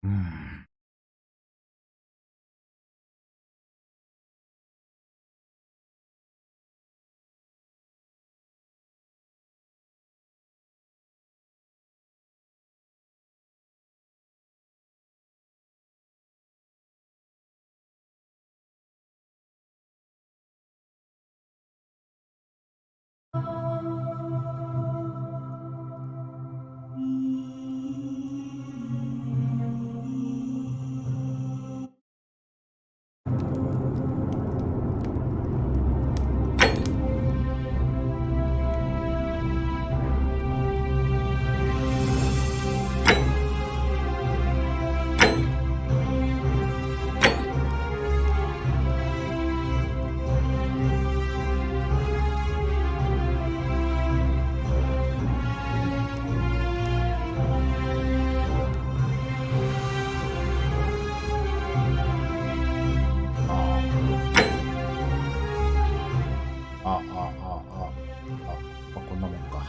うん。こんなもんか。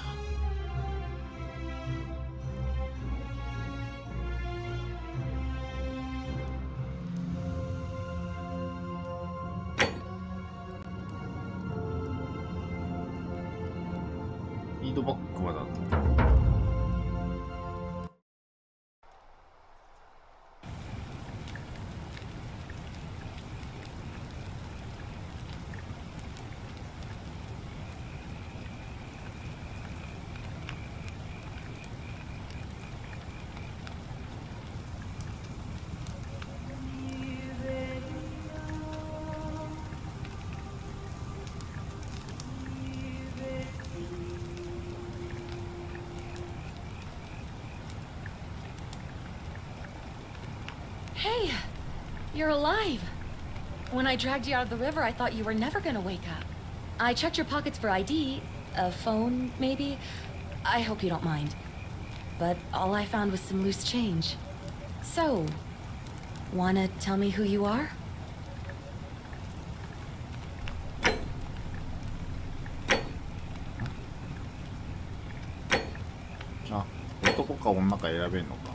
フィードバックまであった。Hey, you're alive. When I dragged you out of the river, I thought you were never gonna wake up. I checked your pockets for ID, a phone, maybe. I hope you don't mind. But all I found was some loose change. So, wanna tell me who you are? あ、男か女か選べるのか。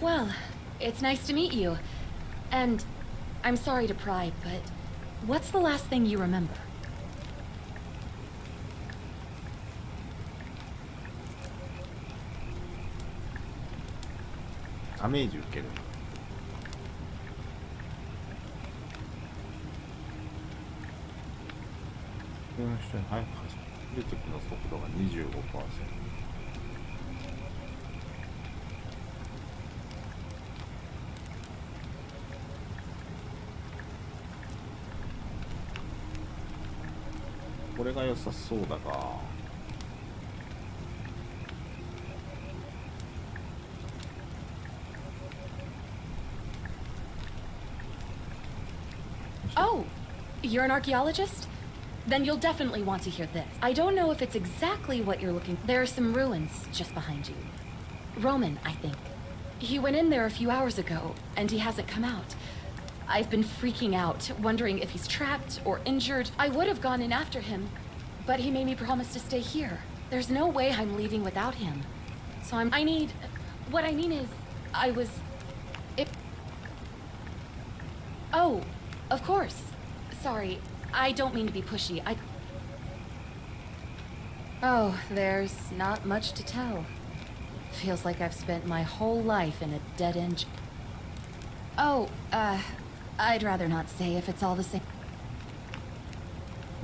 Well, it's nice to meet you. And I'm sorry to pry, but what's the last thing you remember? ダメージ受ける。普通の人に早く走る時の速度が 25%。これが良さそうだが。Oh, you're an archaeologist? Then you'll definitely want to hear this. I don't know if it's exactly what you're looking for. There are some ruins just behind you. Roman, I think. He went in there a few hours ago, and he hasn't come out. I've been freaking out, wondering if he's trapped or injured. I would have gone in after him, but he made me promise to stay here. There's no way I'm leaving without him. So what I mean is, Oh, of course. Sorry, I don't mean to be pushy. Oh, there's not much to tell. Feels like I've spent my whole life in a dead end. Oh, I'd rather not say if it's all the same.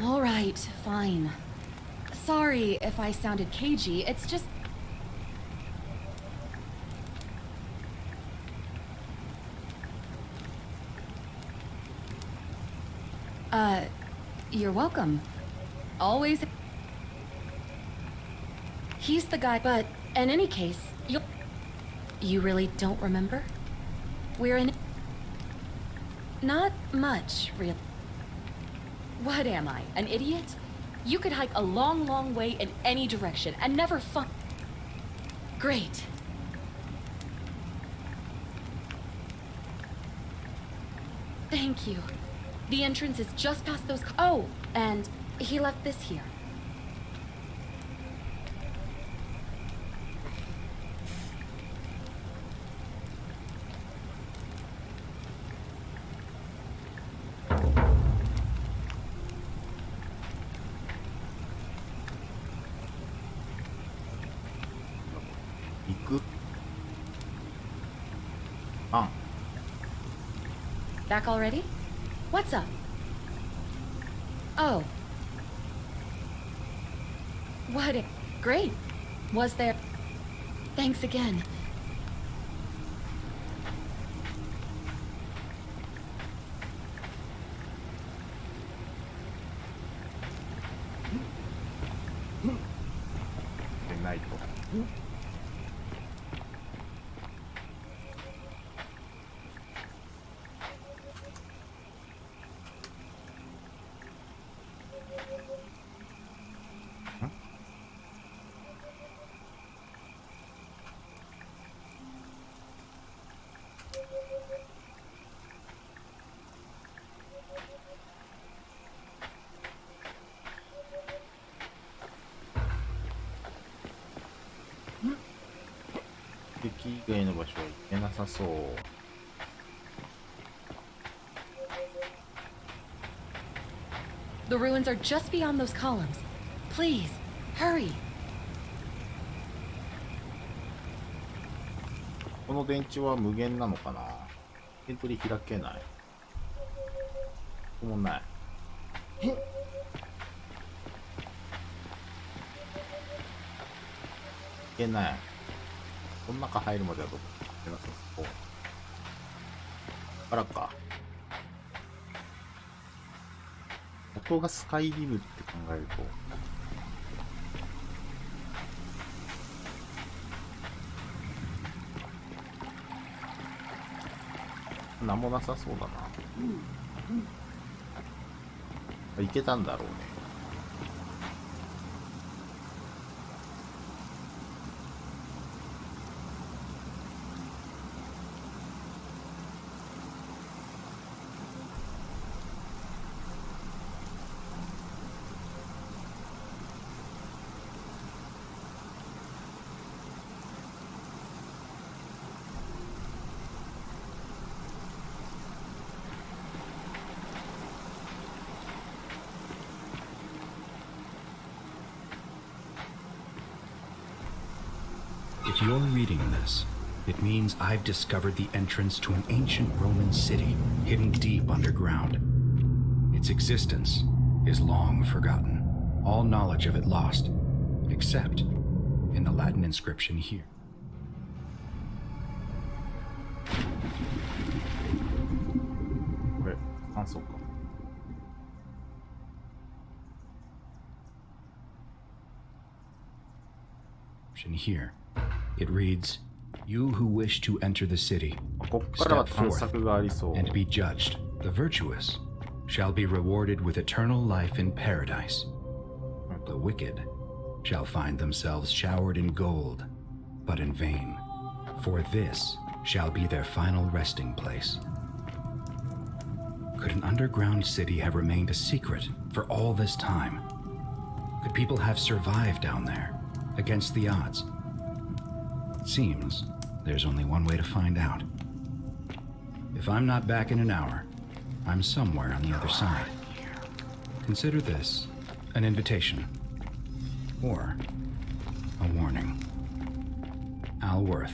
All right, fine. Sorry if I sounded cagey, it's just... You're welcome. Always... He's the guy, but in any case, you really don't remember? We're in... Not much, really. What am I, an idiot? You could hike a long, long way in any direction and never Great. Thank you. The entrance is just past those. Oh, and he left this here. Back already? What's up? Oh. What? Great. Was there? Thanks again.敵以外の場所は行けなさそう。The ruins are just beyond those columns. Please, hurry. この電池は無限なのかな。エントリー開けない。ここもない。いけない。この中入るまではどこか行けなさそう。からか。ここがスカイリムって考えるとなんもなさそうだな。いけたんだろうね。If you're reading this, it means I've discovered the entrance to an ancient Roman city hidden deep underground. Its existence is long forgotten, all knowledge of it lost, except in the Latin inscription here. Here. It reads, "You who wish to enter the city, step forth and be judged. The virtuous shall be rewarded with eternal life in paradise. The wicked shall find themselves showered in gold, but in vain, for this shall be their final resting place." Could an underground city have remained a secret for all this time? Could people have survived down there, against the odds? It seems there's only one way to find out. If I'm not back in an hour, I'm somewhere on the other side. Consider this an invitation, or a warning. Al Worth.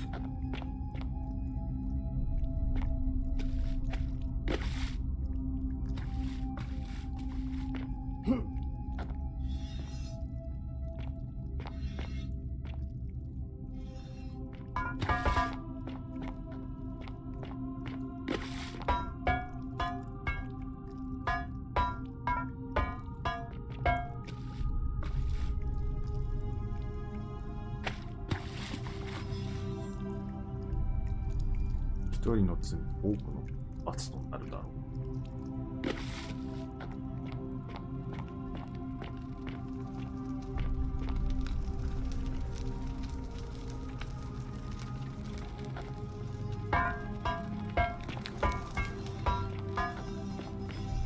一人の罪、多くの罰となるだろう。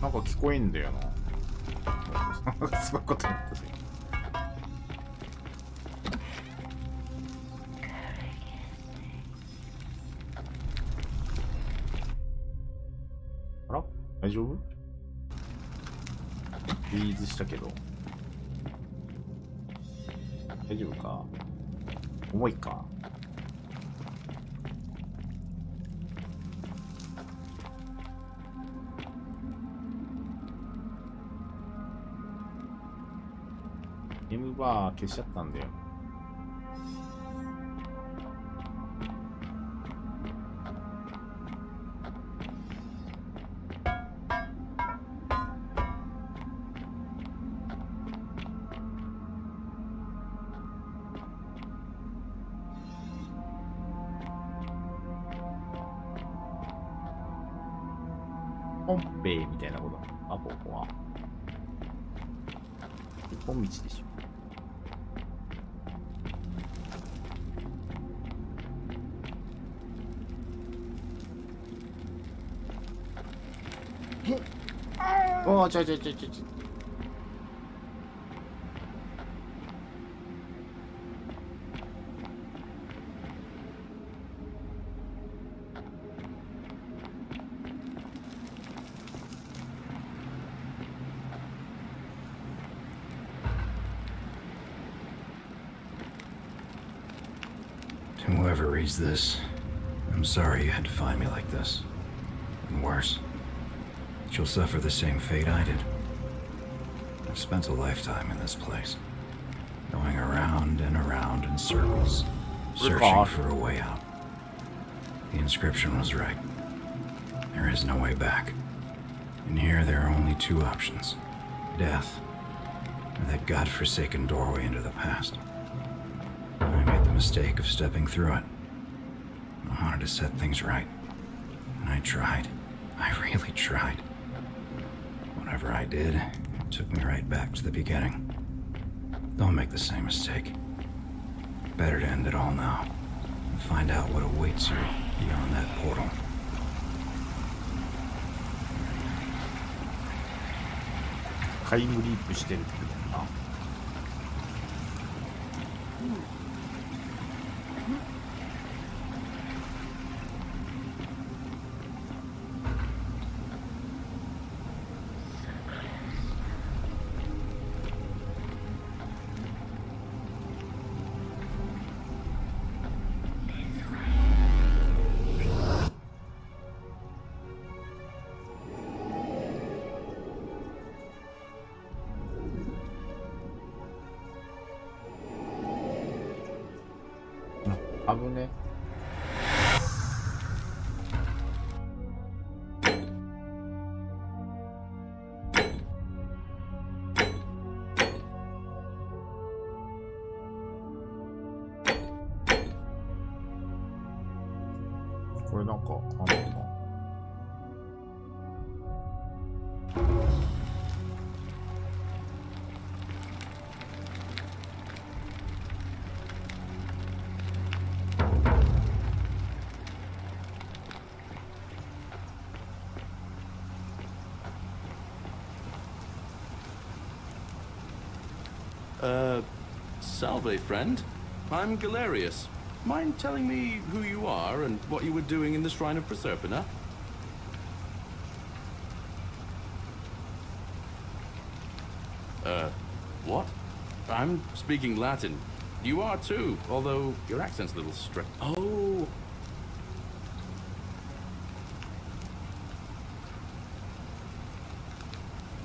なんか聞こえんだよな。そういうことになったね。あら大丈夫？フリーズしたけど。大丈夫か？重いか？ゲームバー消しちゃったんだよ。本兵みたいなことあ、ここは。一本道でしょ。おー、ちょ。To whoever reads this, I'm sorry you had to find me like this. And worse, that you'll suffer the same fate I did. I've spent a lifetime in this place, going around and around in circles, searching for a way out. The inscription was right. There is no way back. In here, there are only two options: death, or that godforsaken doorway into the past. I made the mistake of stepping through it. I wanted to set things right. And I tried. I really tried. Whatever I did, it took me right back to the beginning. Don't make the same mistake. Better to end it all now and find out what awaits you beyond that portal. Time loop してるってことだな。危ね。これなんかあんのかな。Salve, friend. I'm Galerius. Mind telling me who you are and what you were doing in the Shrine of Proserpina? What? I'm speaking Latin. You are too, although your accent's a little strange. Oh.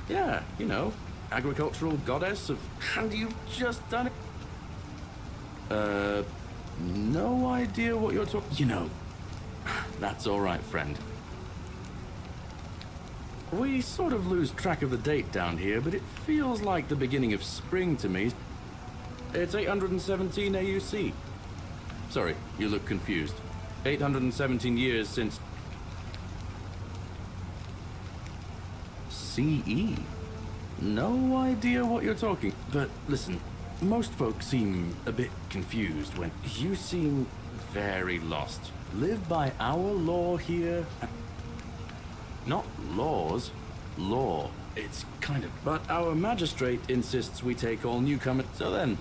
Yeah, you know, agricultural goddess of... And you've just done it. No idea what you're talking... You know, that's all right, friend. We sort of lose track of the date down here, but it feels like the beginning of spring to me. It's 817 AUC. Sorry, you look confused. 817 years since... CE? No idea what you're talking... But listen, most folks seem a bit confused when... You seem very lost. Live by our law here... Not laws. law. It's kind of... But our magistrate insists we take all newcomers. So then...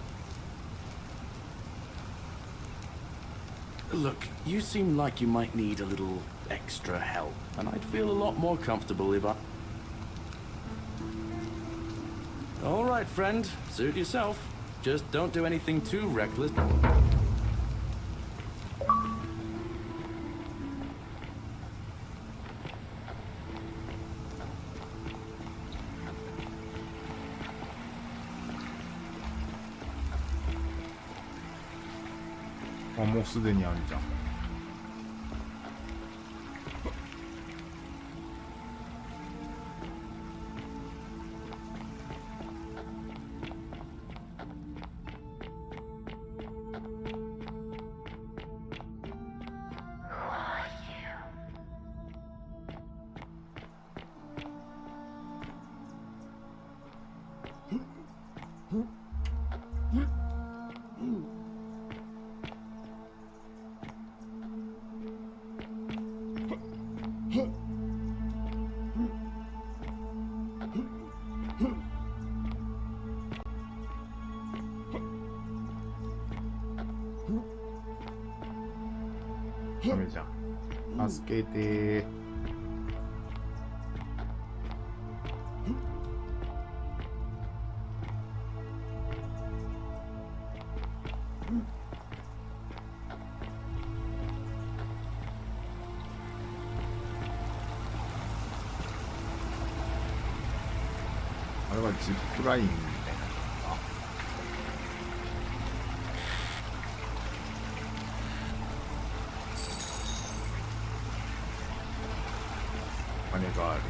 Look, you seem like you might need a little extra help, and I'd feel a lot more comfortable if I... All right, friend. Suit yourself. Just don't do anything too reckless. あ、もうすでにあるじゃん。ダメじゃん。助けてー。あれはジップラインみたいなのかな。金がある。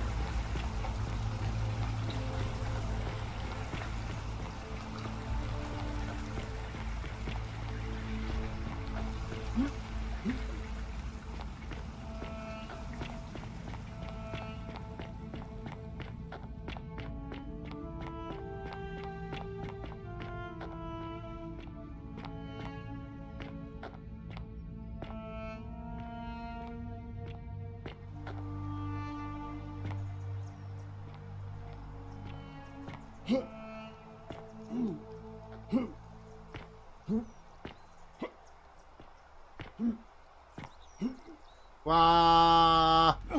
わー。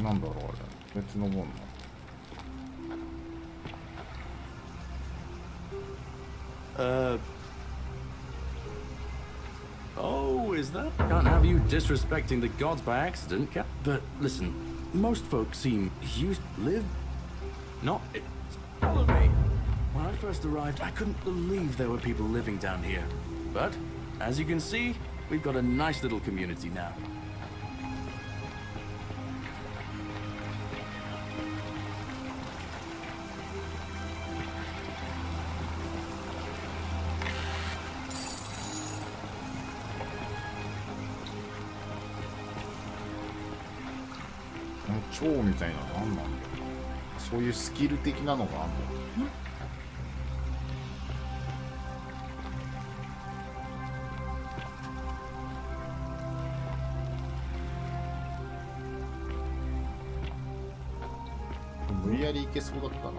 なんだろうあれ。別のもんな。Oh, is that? Can't have you disrespecting the gods by accident, can? But listen, most folks seem used to live. Not. Follow me. When I first arrived, I couldn't believe there were people living down here. But as you can see, we've got a nice little community now.蝶みたいなの何なんだろう。そういうスキル的なのがあるの。無理やりいけそうだったな。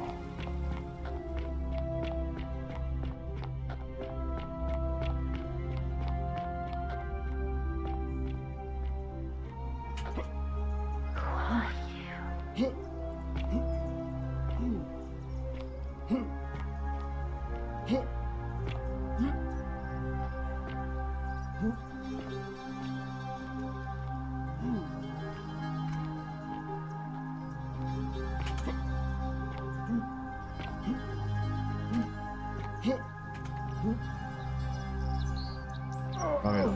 ダメだ。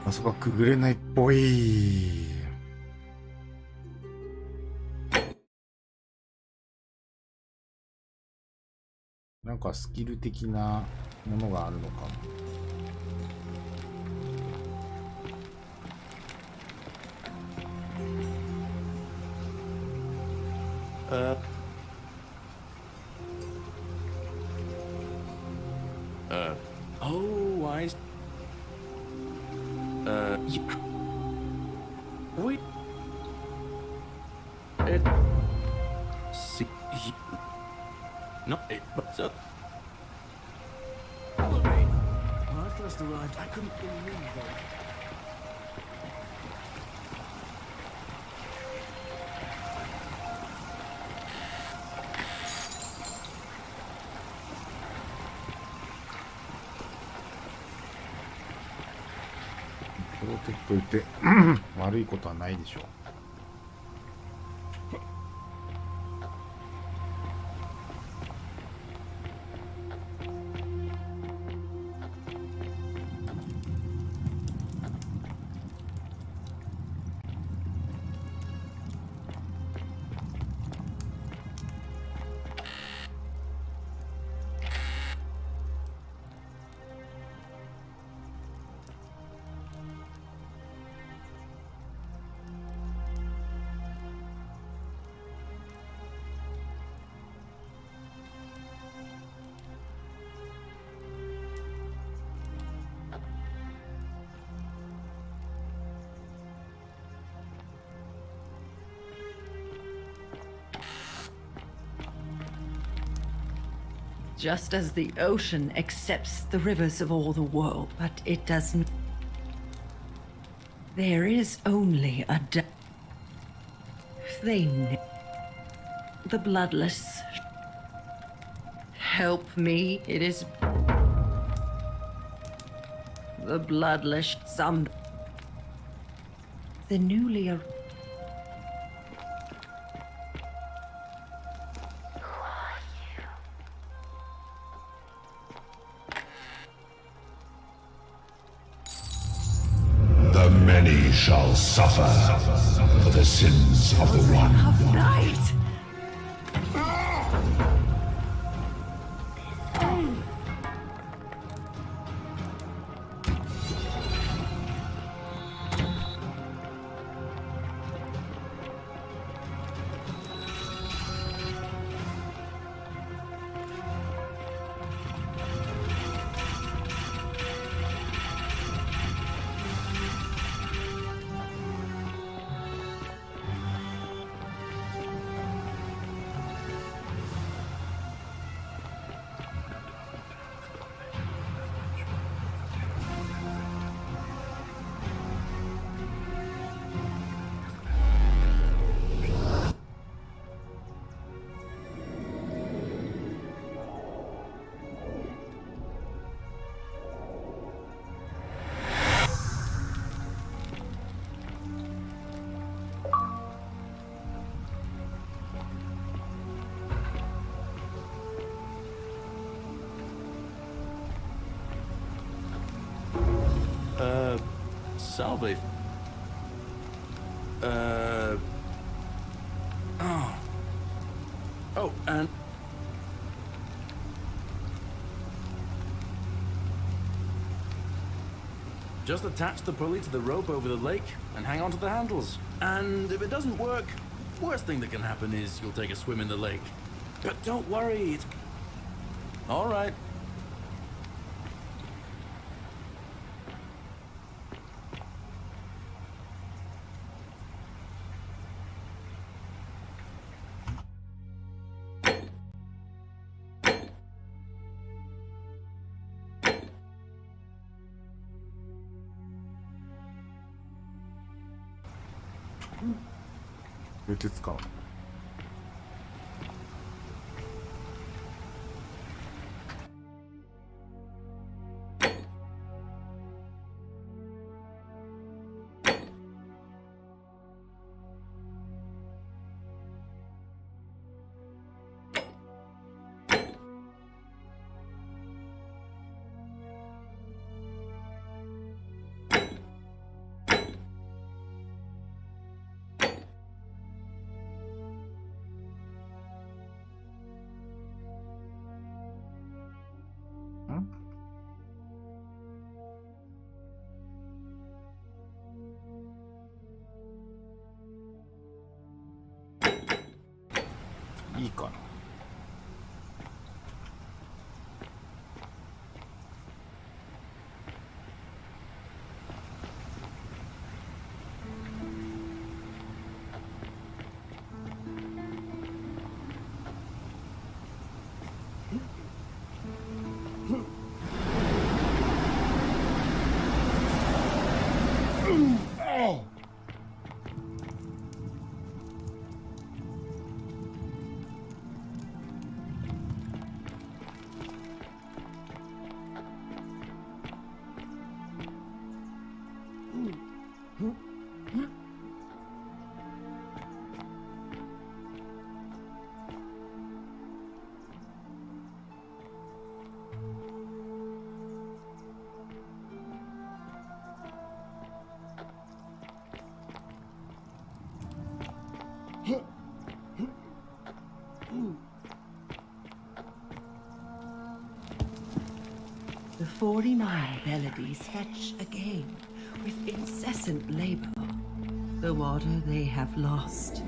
あそこはくぐれないっぽい。なんかスキル的なものがあるのかも。We. It. See. No, it. But so. Follow me. When I first arrived, I couldn't believe that.プロテクトいて悪いことはないでしょう。Just as the ocean accepts the rivers of all the world, but it doesn't. There is only a thing. The bloodless. Help me, it is. The bloodless. Some. The newly. The many shall suffer for the sins of the one. Of night! Salve. Oh, and... Just attach the pulley to the rope over the lake and hang on to the handles. And if it doesn't work, worst thing that can happen is you'll take a swim in the lake. But don't worry, it's... All right.流鉄か。いいかな。all. The 49 melodies fetch again with incessant labor the water they have lost.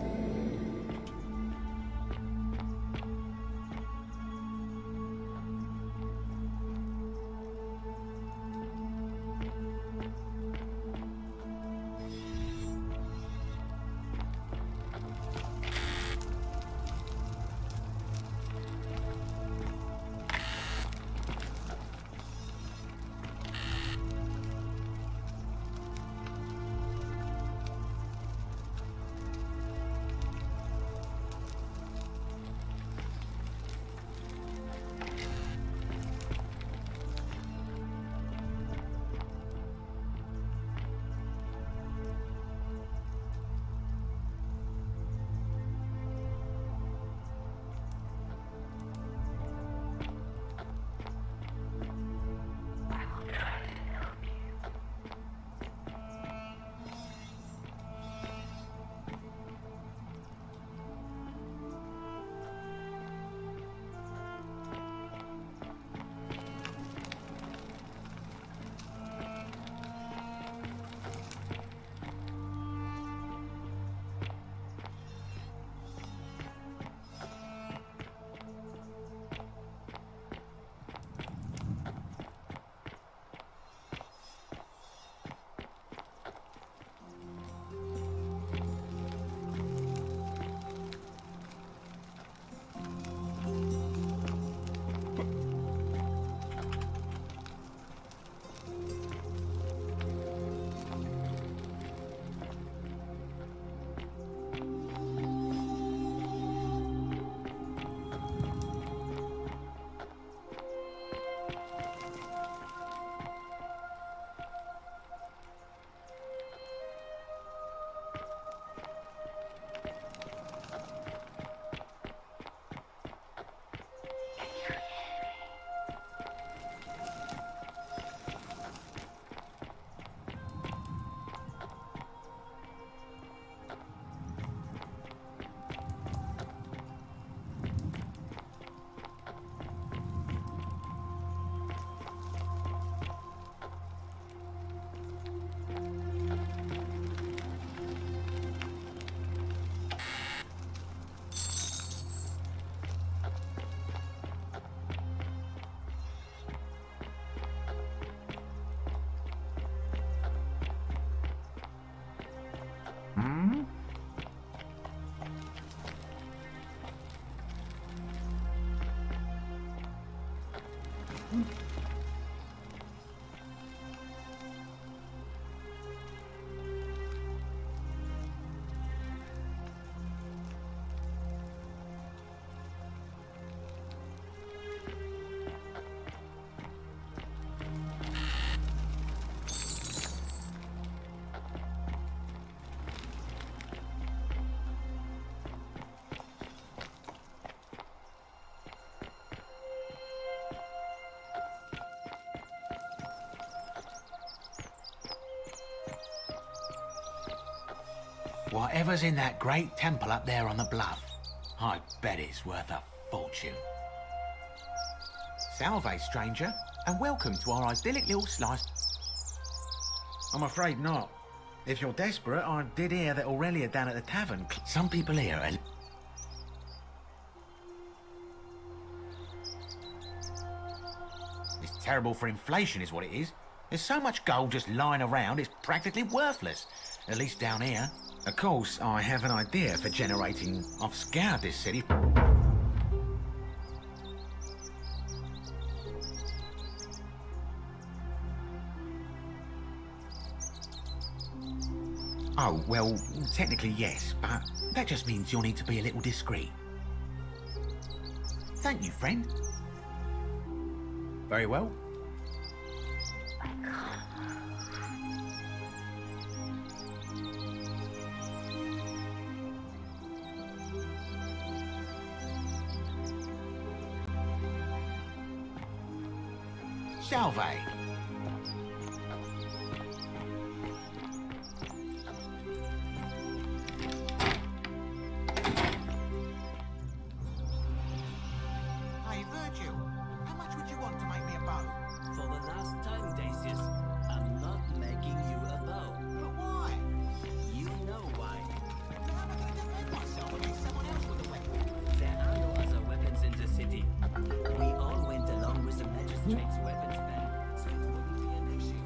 Whatever's in that great temple up there on the bluff, I bet it's worth a fortune. Salve, stranger, and welcome to our idyllic little slice. I'm afraid not. If you're desperate, I did hear that Aurelia down at the tavern. Some people here are... It's terrible for inflation is what it is. There's so much gold just lying around, it's practically worthless. At least down here. Of course, I have an idea for generating... I've scoured this city. Oh, well, technically yes, but that just means you'll need to be a little discreet. Thank you, friend. Very well. Salve. Hey, Virgil, how much would you want to make me a bow? For the last time, Dacius, I'm not making you a bow. But why? You know why. How am I going to defend myself against someone else with a weapon? There are no other weapons in the city. We all went along with the magistrate's weapons ban, so it wouldn't be an issue.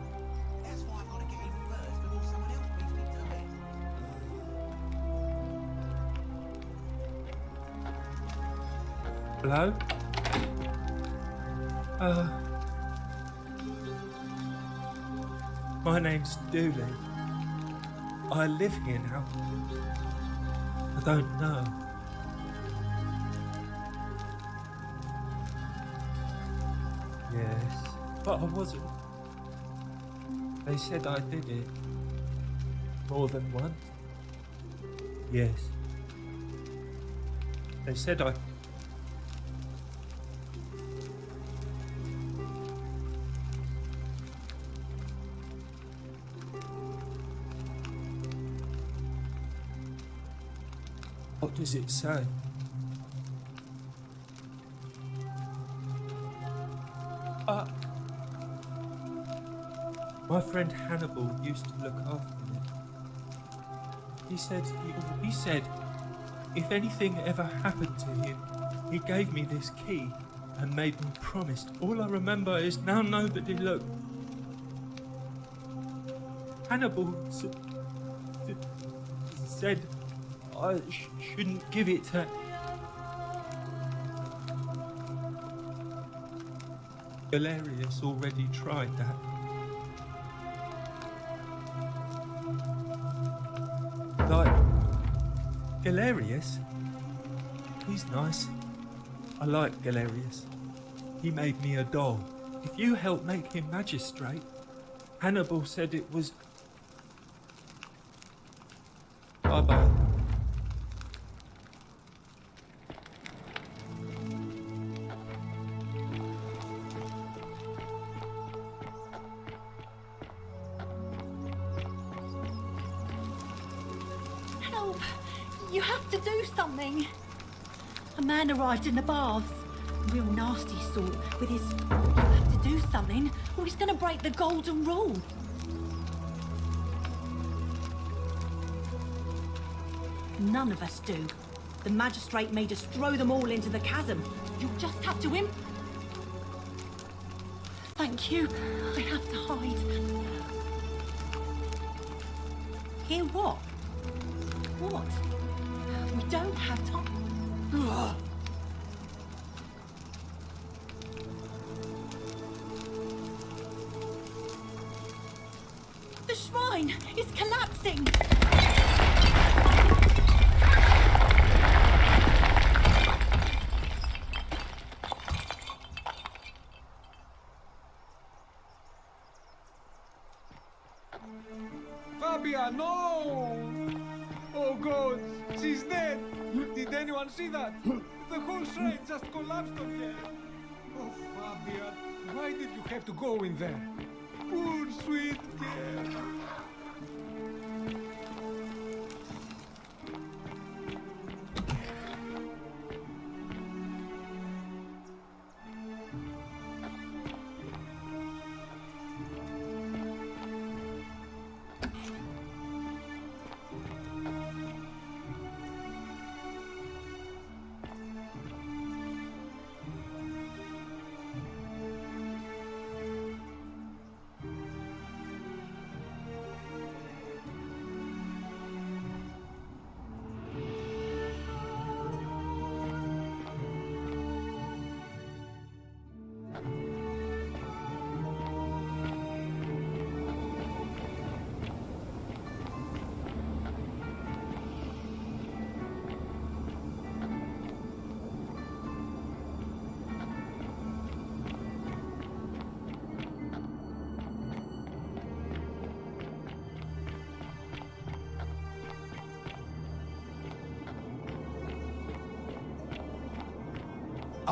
That's why I've got to get in first before someone else beats me to it. Hello? My name's Dooley. I live here now. I don't know. Yes, but I wasn't. They said I did it. More than once. Yes. They said I... What does it say? My friend Hannibal used to look after me. He said if anything ever happened to him, he gave me this key and made me promise. All I remember is now nobody look. Hannibal said I shouldn't give it to... Galerius already tried that. Like, Galerius? He's nice. I like Galerius. He made me a doll. If you help make him magistrate, Hannibal said it was... Bye-bye. Help! You have to do something. A man arrived in the baths. Real nasty sort, with his... You have to do something, or he's gonna break the golden rule. None of us do. The magistrate made us throw them all into the chasm. You'll just have to Thank you. I have to hide. Hear what? What? We don't have time. Ugh. The shrine is collapsing! Fabia, no! Oh God, she's dead! Did anyone see that? The whole shrine just collapsed on her. Oh, Fabia, why did you have to go in there? Poor sweet girl.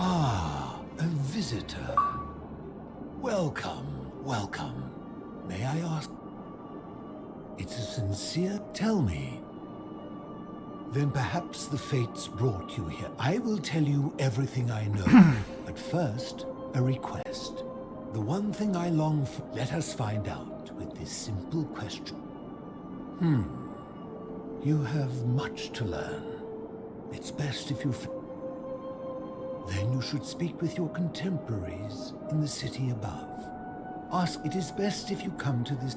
Ah, a visitor. Welcome, welcome. May I ask? It's a sincere... Tell me. Then perhaps the fates brought you here. I will tell you everything I know. But first, a request. The one thing I long for... Let us find out with this simple question. You have much to learn. It's best if you... Then you should speak with your contemporaries in the city above. Ask, it is best if you come to this...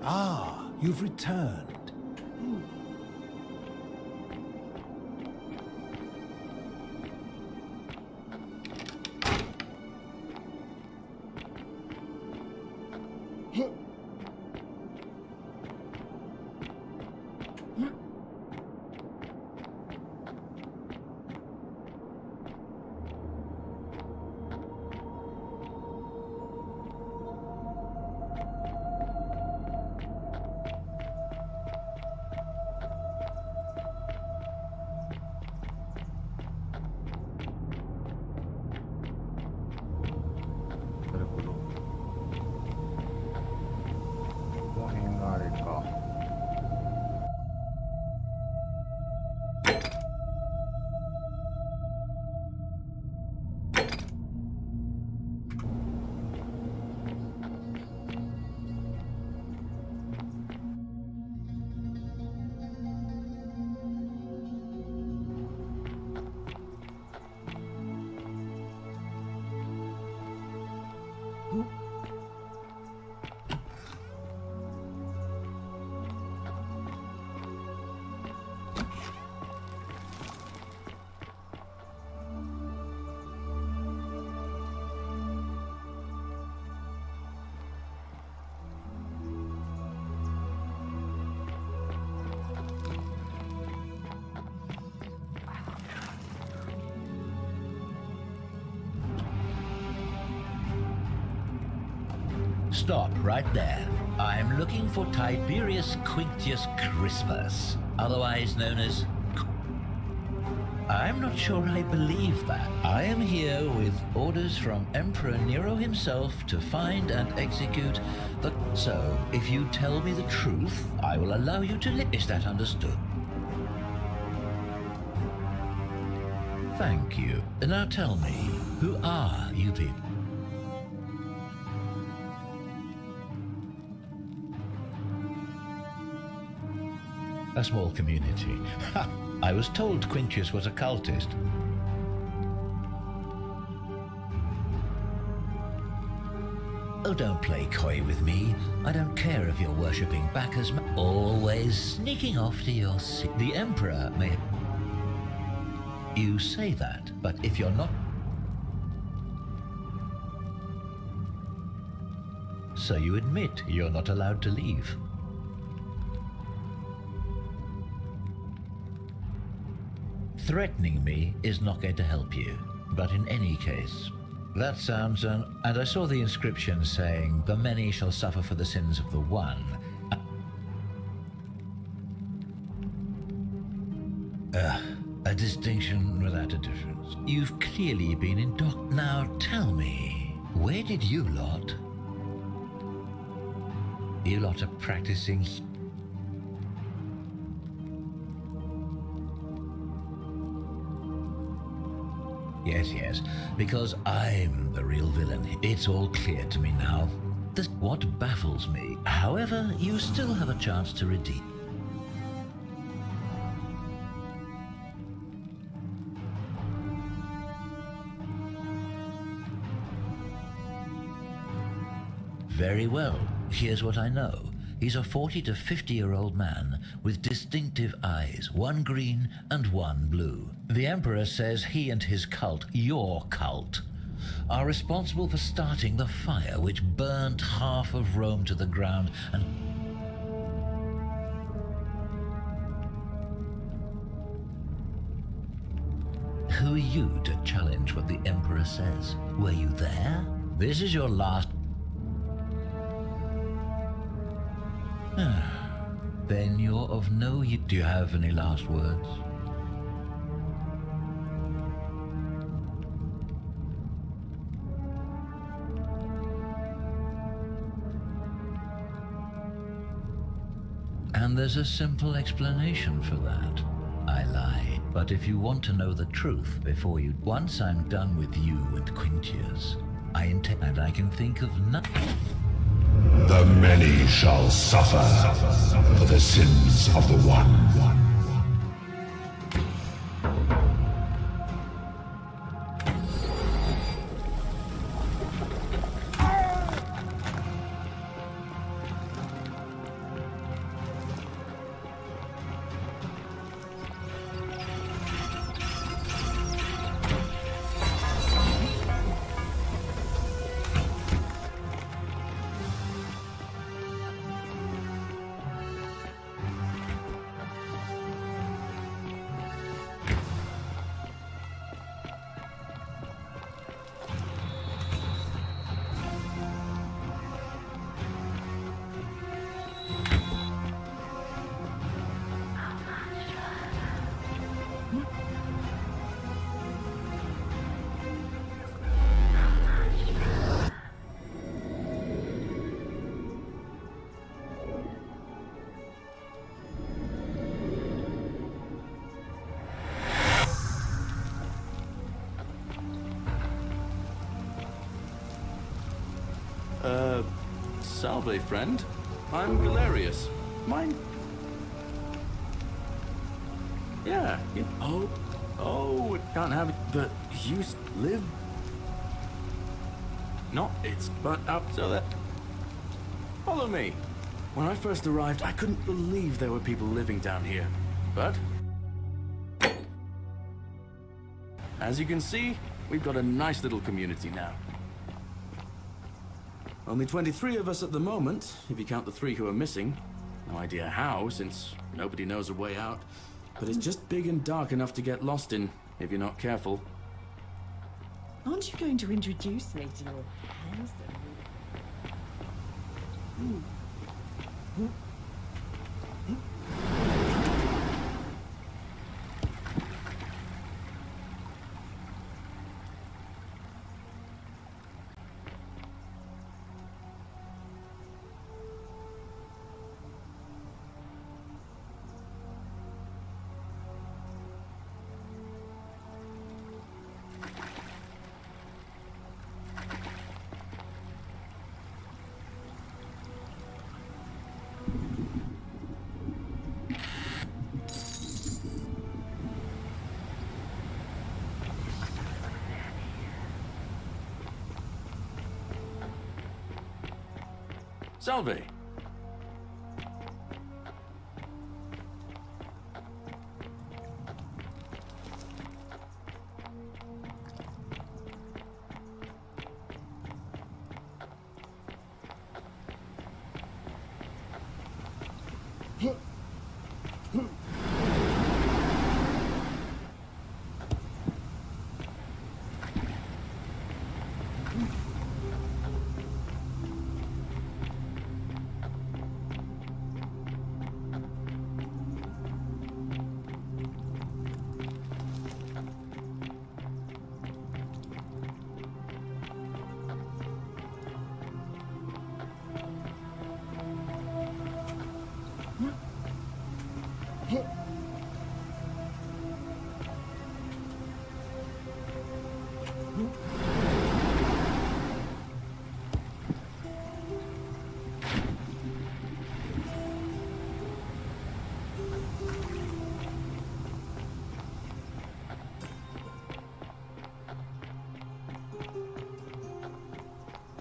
Ah, you've returned. Stop right there. I'm looking for Tiberius Quintius Crispus, otherwise known as... I'm not sure I believe that. I am here with orders from Emperor Nero himself to find and execute the... So, if you tell me the truth, I will allow you to live. Is that understood? Thank you. Now tell me, who are you people? A small community. Ha! I was told Quintius was a cultist. Oh, don't play coy with me. I don't care if you're worshipping Bacchus. Always sneaking off to your seat. The Emperor may... You say that, but if you're not... So you admit you're not allowed to leave. Threatening me is not going to help you. But in any case, that sounds... and I saw the inscription saying, the many shall suffer for the sins of the one. A distinction without a difference. You've clearly been in dock. Now tell me, where did you lot? You lot are practicing... Yes, because I'm the real villain. It's all clear to me now. That's what baffles me. However, you still have a chance to redeem. Very well. Here's what I know. He's a 40 to 50-year-old man with distinctive eyes, one green and one blue. The Emperor says he and his cult, your cult, are responsible for starting the fire which burnt half of Rome to the ground and who are you to challenge what the Emperor says? Were you there? This is your last... Then you're of no use. Do you have any last words? And there's a simple explanation for that. I lie. But if you want to know the truth before you... Once I'm done with you and Quintius, I intend... And I can think of nothing. The many shall suffer for the sins of the one. Salve, friend. I'm Galerius. Mine... Yeah. Oh, it can't have it. But you live... Not it's, but up so that... Follow me. When I first arrived, I couldn't believe there were people living down here. But... as you can see, we've got a nice little community now. Only 23 of us at the moment, if you count the 3 who are missing. No idea how, since nobody knows a way out. But it's just big and dark enough to get lost in, if you're not careful. Aren't you going to introduce me to your handsome... Salve.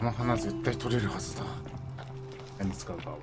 この花絶対取れるはずだ。何使うかは。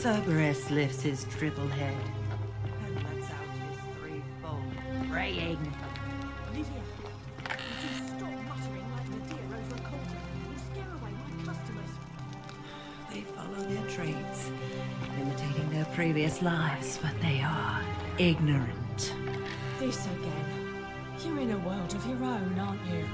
Cerberus lifts his triple head and lets out his threefold braying. Olivia, would you stop muttering like a deer over a cauldron and scare away my customers? They follow their traits, imitating their previous lives, but they are ignorant. This again. You're in a world of your own, aren't you?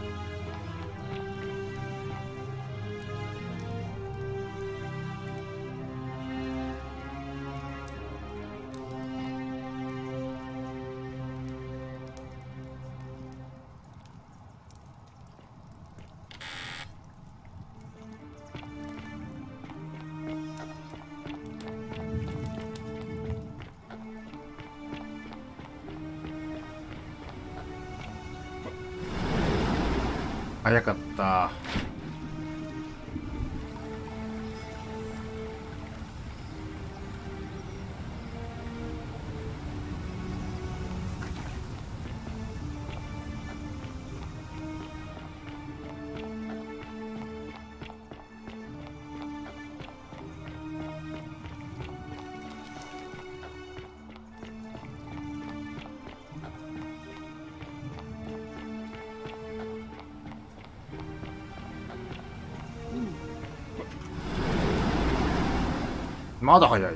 早かった。まだ早い？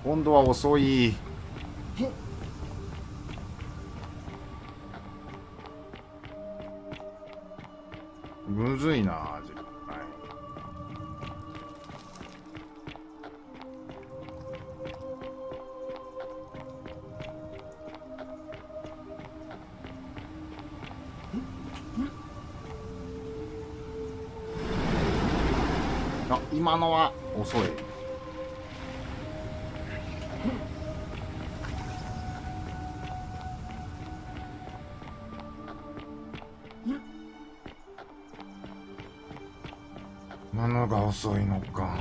今度は遅い。むずいな、絶対。あ、今のは遅い。今のが遅いのか。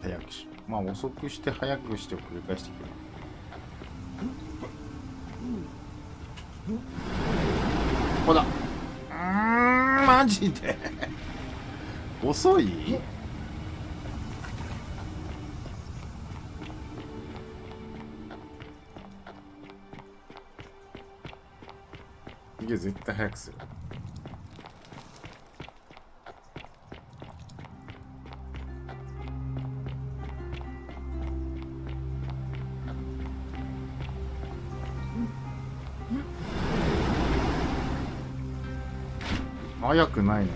早くし、まあ遅くして早くしてを繰り返していく。ほら、マジで遅い？いや、絶対早くする。早くないの？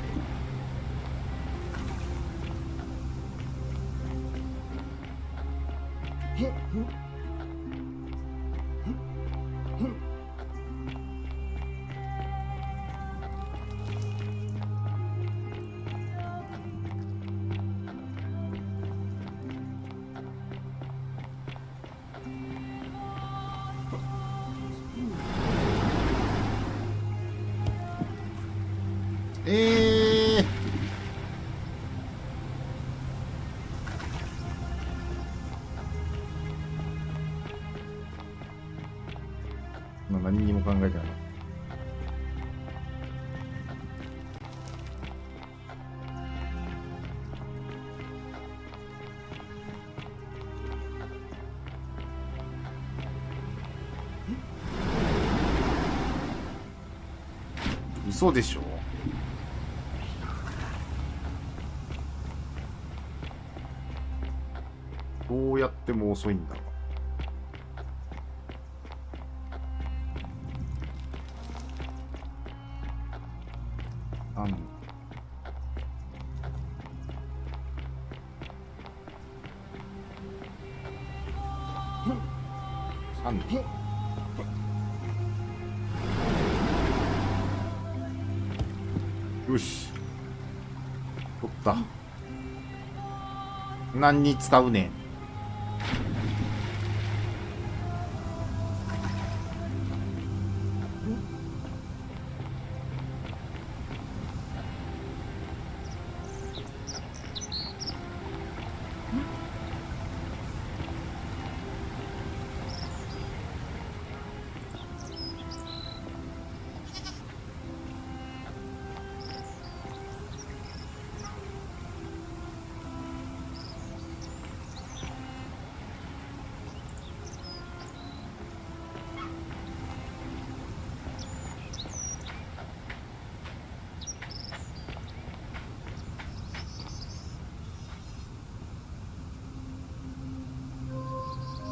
まあ何にも考えてなかった。嘘でしょ？どうやっても遅いんだわ。なんでよし取った。何に使うねん。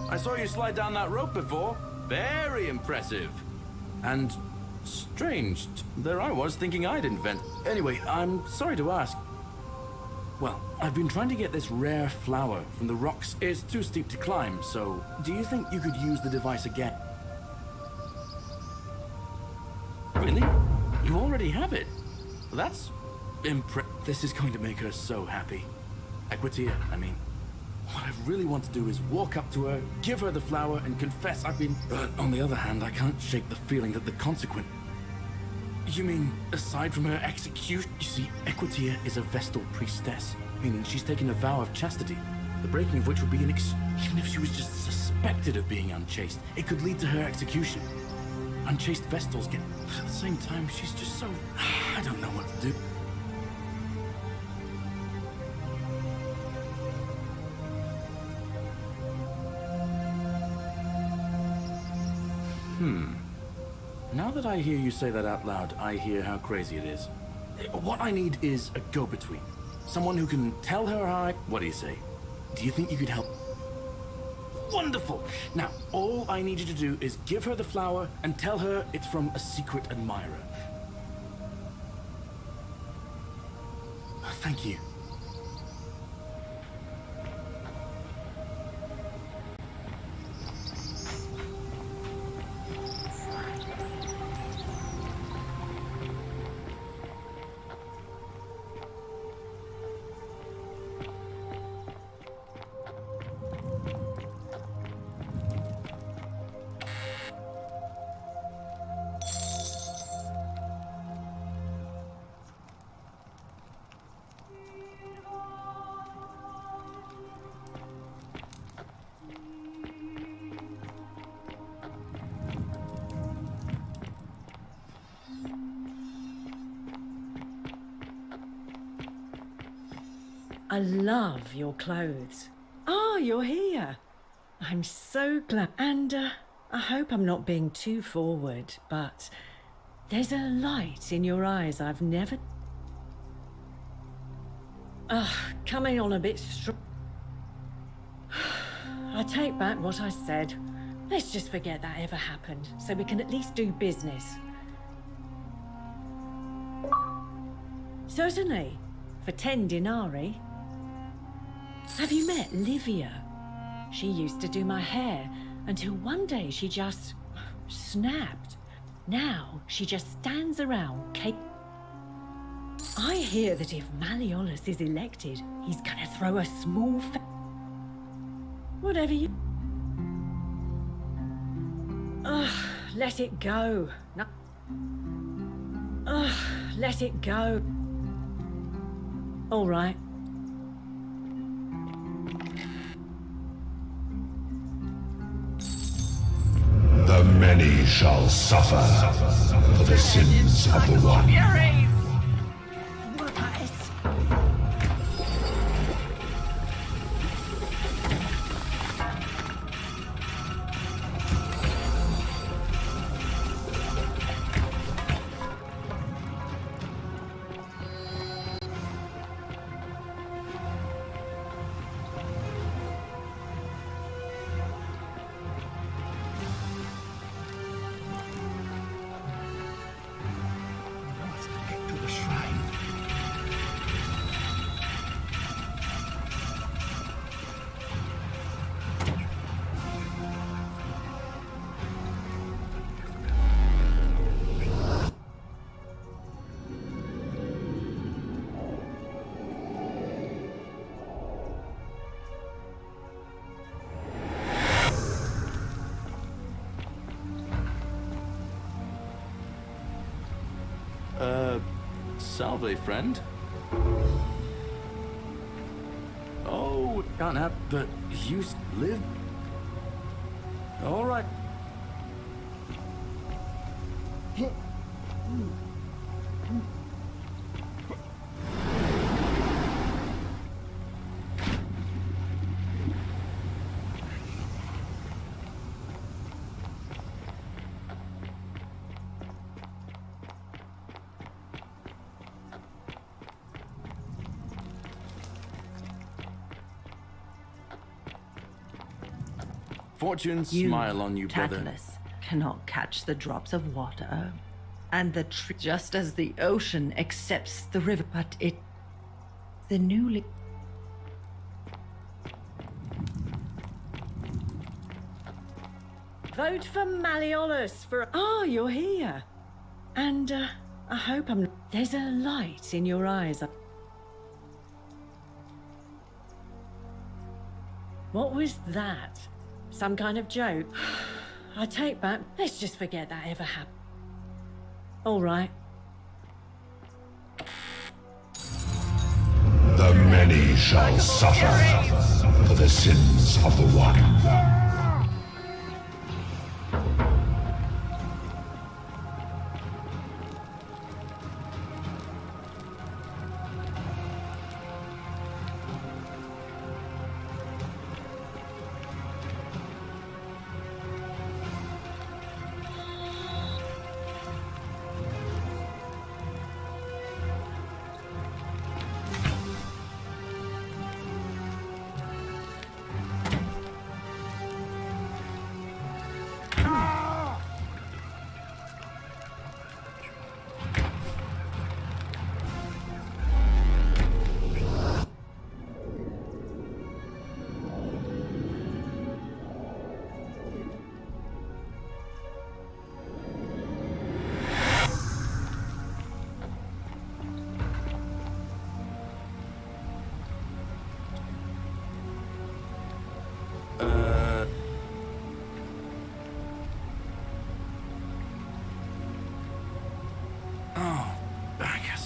I saw you slide down that rope before. Very impressive. And strange. There I was thinking I'd invent. Anyway, I'm sorry to ask. Well, I've been trying to get this rare flower from the rocks. It's too steep to climb, so do you think you could use the device again? Really? You already have it? That's This is going to make her so happy. Equitia, I mean. What I really want to do is walk up to her, give her the flower, and confess I've been... But on the other hand, I can't shake the feeling that the consequence... You mean, aside from her execution? You see, Equitia is a Vestal priestess, meaning she's taken a vow of chastity, the breaking of which would be even if she was just suspected of being unchaste, it could lead to her execution. Unchaste Vestals get... But at the same time, she's just so... I don't know what to do. Now that I hear you say that out loud, I hear how crazy it is. What I need is a go-between. Someone who can tell her how I... What do you say? Do you think you could help? Wonderful! Now, all I need you to do is give her the flower and tell her it's from a secret admirer. Thank you. I love your clothes. Ah, you're here. I'm so glad. And I hope I'm not being too forward, but there's a light in your eyes I've never... coming on a bit strong. I take back what I said. Let's just forget that ever happened, so we can at least do business. Certainly, for 10 denarii. Have you met Livia? She used to do my hair until one day she just snapped. Now she just stands around cake. I hear that if Malleolus is elected, he's gonna throw a small whatever you... let it go. No. Let it go. All right. The many shall suffer for the sins of the one. Salve, friend. Oh, can't have, but you live. All right. Fortune smile on you, brother. Tactless, cannot catch the drops of water, and the tree, just as the ocean accepts the river, but the newly. Vote for Malleolus for. Ah, you're here, and I hope I'm. There's a light in your eyes. What was that? Some kind of joke? I take back. Let's just forget that ever happened. All right. The many shall suffer for the sins of the one.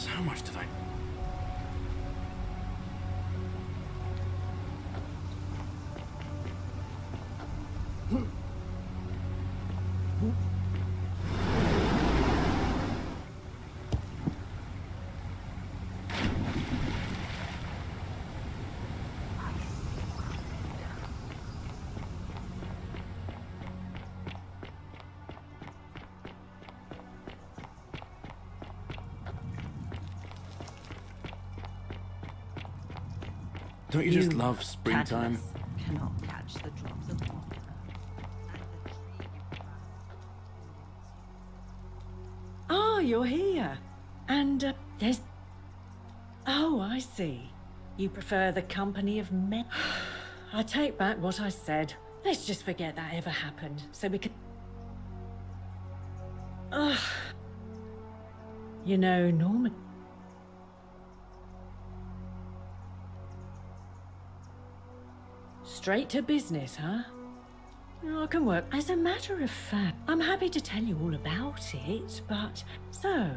How much did I... Don't you just love springtime? Cannot catch the drops of water. Ah, you're here. And there's... Oh, I see. You prefer the company of men. I take back what I said. Let's just forget that ever happened, so we can... Ugh. You know, Norman... Straight to business, huh? I can work. As a matter of fact, I'm happy to tell you all about it, but... So...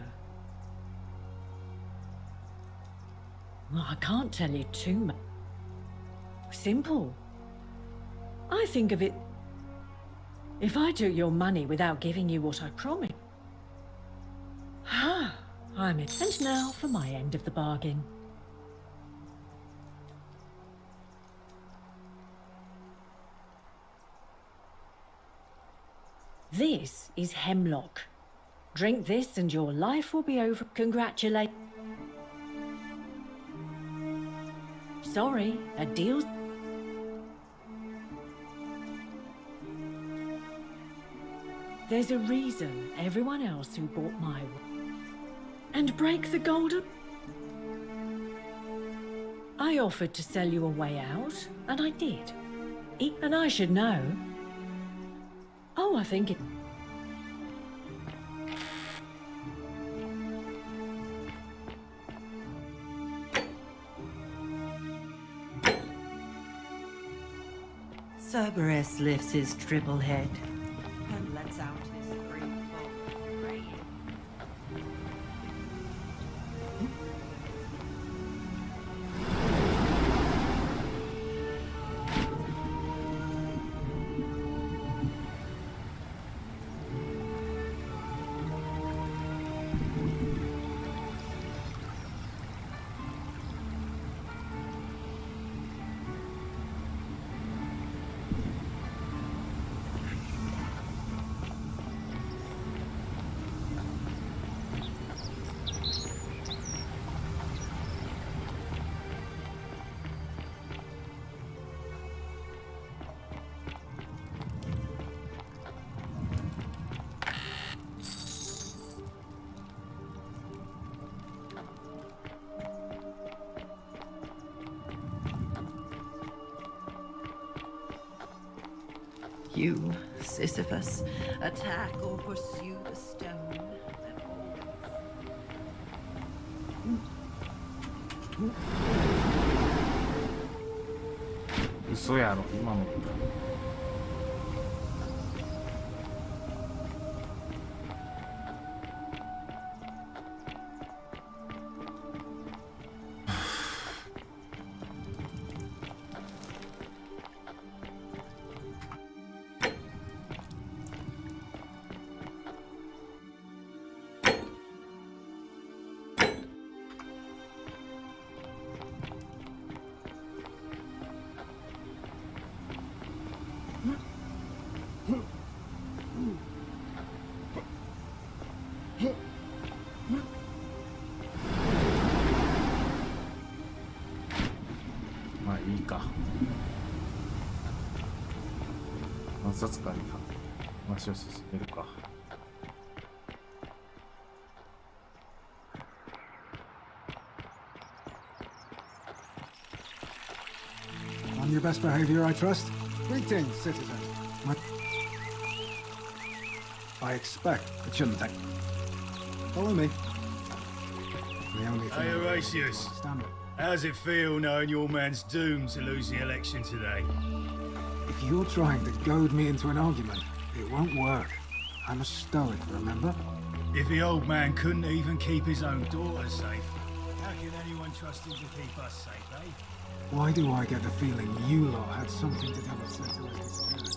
Well, I can't tell you too much. Simple. I think of it... If I took your money without giving you what I promised... Ah, I'm it. And now for my end of the bargain. This is hemlock. Drink this and your life will be over. Congratulate. Sorry, a deal's... There's a reason everyone else who bought my... And break the golden... I offered to sell you a way out, and I did. And I should know... Oh, I think it... Cerberus lifts his triple head and lets out his threefold ray. You, Sisyphus, attack or pursue the stone. 嘘やろ今の。まあいいか。暗殺官に話を進めるか。On your best behavior, I trust. Greetings, citizen. I expect it shouldn't take. Follow me. The only thing. Hey, Horatius. Stand up. How's it feel knowing your man's doomed to lose the election today? If you're trying to goad me into an argument, it won't work. I'm a stoic, remember? If the old man couldn't even keep his own daughter safe, how can anyone trust him to keep us safe, eh? Why do I get the feeling you lot had something to do with Centine's disappearance?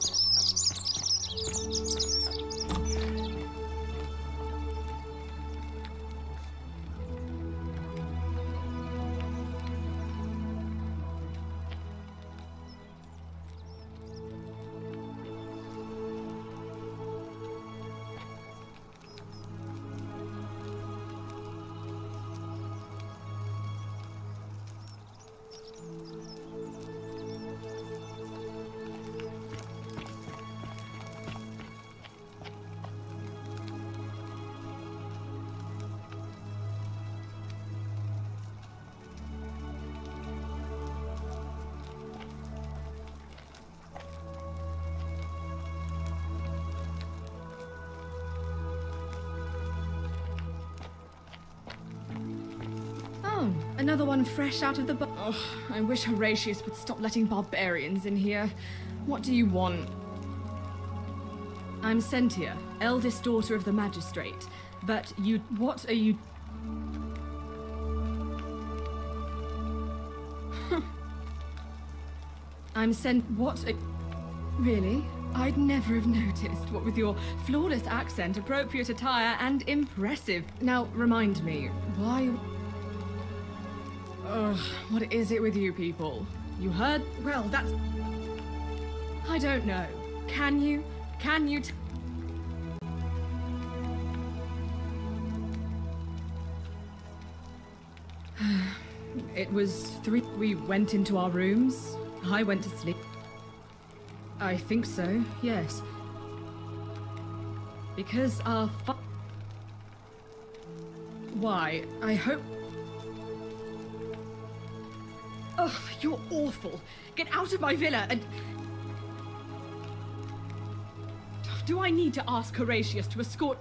Another one fresh out of the Oh, I wish Horatius would stop letting barbarians in here. What do you want? I'm Sentia, eldest daughter of the magistrate. But you... what are you... I'm sent... what are... Really? I'd never have noticed, what with your flawless accent, appropriate attire, and impressive. Now, remind me, why... Ugh, what is it with you people? You heard? Well, that's... I don't know. Can you It was 3. We went into our rooms. I went to sleep. I think so, yes. Because our Why, I hope... Ugh, you're awful. Get out of my villa and... Do I need to ask Horatius to escort...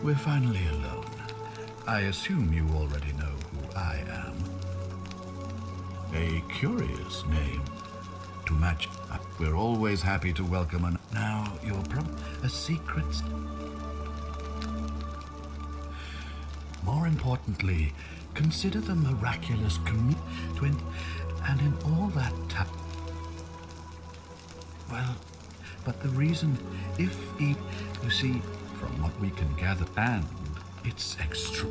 We're finally alone. I assume you already know who I am. A curious name to match. We're always happy to welcome an... Now, you're a secret... More importantly, consider the miraculous twin, and in all that well, but the reason, if you see... From what we can gather, and it's extra.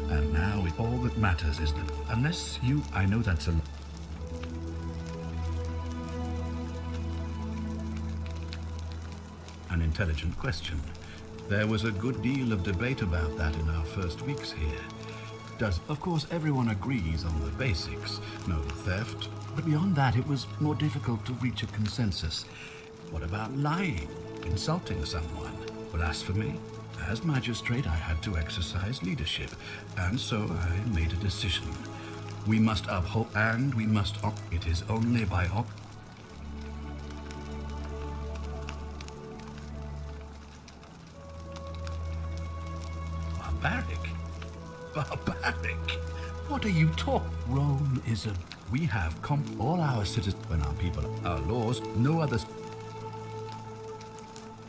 And now all that matters is that unless you... I know that's a... an intelligent question. There was a good deal of debate about that in our first weeks here. Of course, everyone agrees on the basics. No theft. But beyond that, it was more difficult to reach a consensus. What about lying? Insulting someone? Blasphemy? As magistrate, I had to exercise leadership. And so I made a decision. We must uphold, and we must it is only by Barbaric? What are you talking? Rome is a... We have all our citizens, when our people, our laws, no others.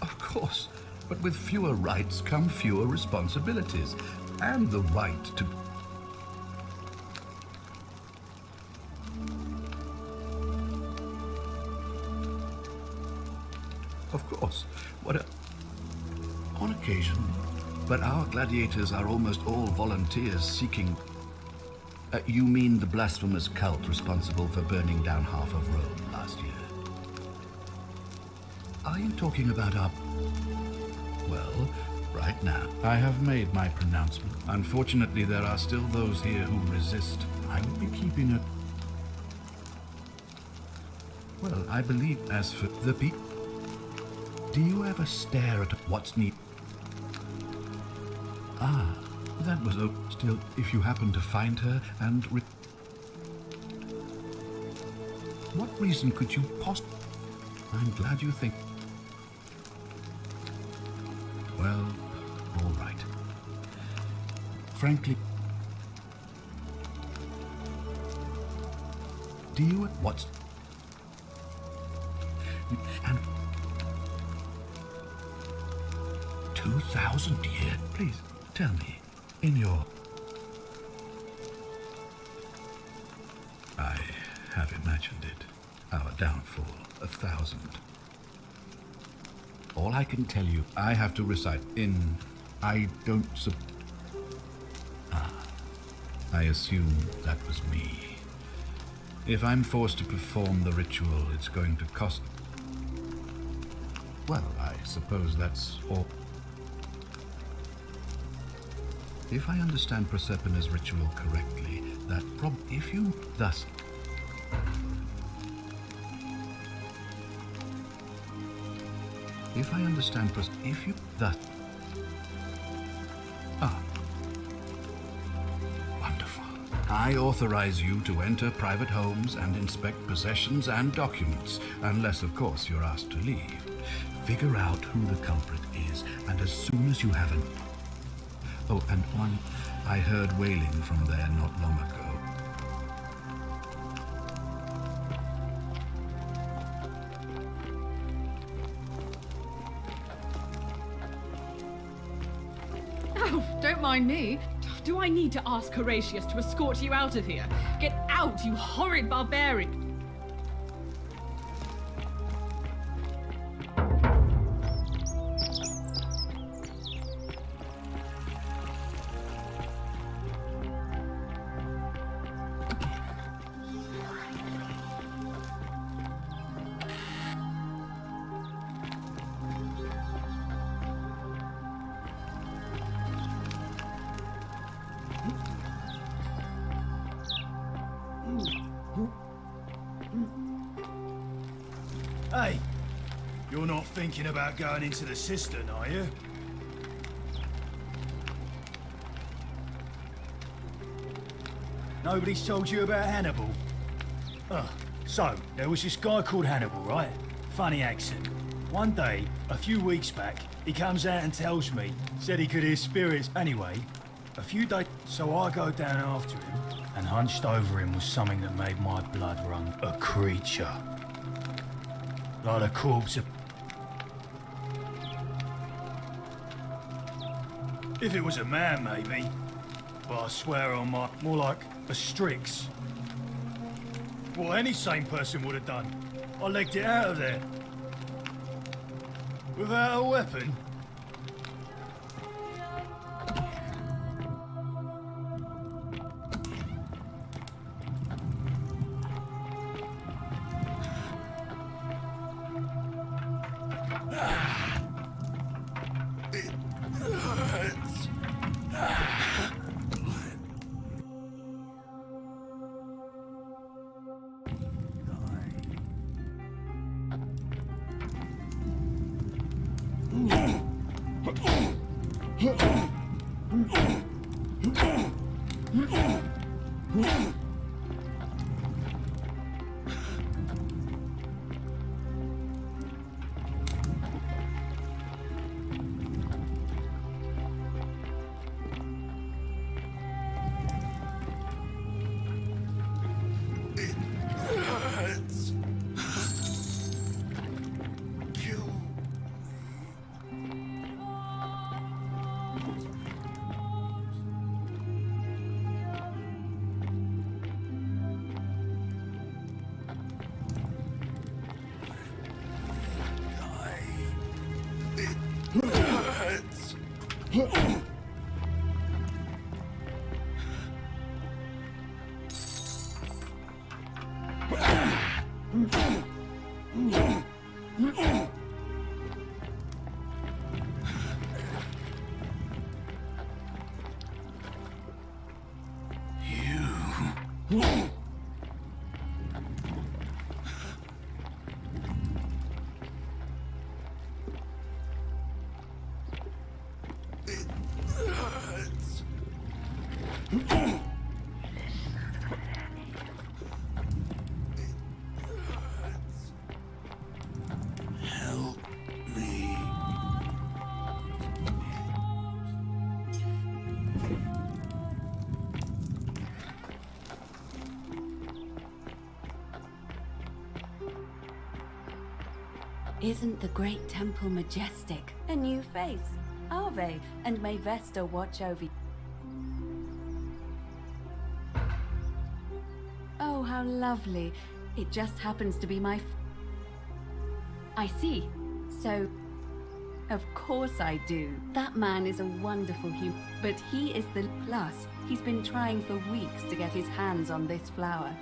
Of course, but with fewer rights come fewer responsibilities, and the right to... Of course, on occasion, but our gladiators are almost all volunteers seeking... you mean the blasphemous cult responsible for burning down half of Rome last year? Are you talking about our... Well, right now, I have made my pronouncement. Unfortunately, there are still those here who resist. I will be keeping it... Well, I believe as for the people... Do you ever stare at what's neat? Ah, that was still, if you happen to find her and... What reason could you possibly... I'm glad you think... Well, all right. Frankly... Do you... What's... And... 2,000 years? Please, tell me, in your... I have imagined it. Our downfall, 1,000. All I can tell you, I have to recite in... I don't I assume that was me. If I'm forced to perform the ritual, it's going to cost... Well, I suppose that's all... If I understand Prosperina's ritual correctly, that if you thus... If I understand if you thus... Wonderful. I authorize you to enter private homes and inspect possessions and documents, unless, of course, you're asked to leave. Figure out who the culprit is, and as soon as you have an... Oh, and one, I heard wailing from there not long ago. Oh, don't mind me. Do I need to ask Horatius to escort you out of here? Get out, you horrid barbarian! Hey, you're not thinking about going into the cistern, are you? Nobody's told you about Hannibal? So, there was this guy called Hannibal, right? Funny accent. One day, a few weeks back, he comes out and tells me, said he could hear spirits. Anyway, a few days, so I go down after him, and hunched over him was something that made my blood run. A creature. Like a corpse of... If it was a man, maybe. But I swear on my... More like a Strix. What any sane person would have done. I legged it out of there. Without a weapon. Isn't the great temple majestic? A new face, Ave, and may Vesta watch over you. Oh, how lovely. It just happens to be my... I see. So, of course I do. That man is a wonderful human, but he is the plus. He's been trying for weeks to get his hands on this flower.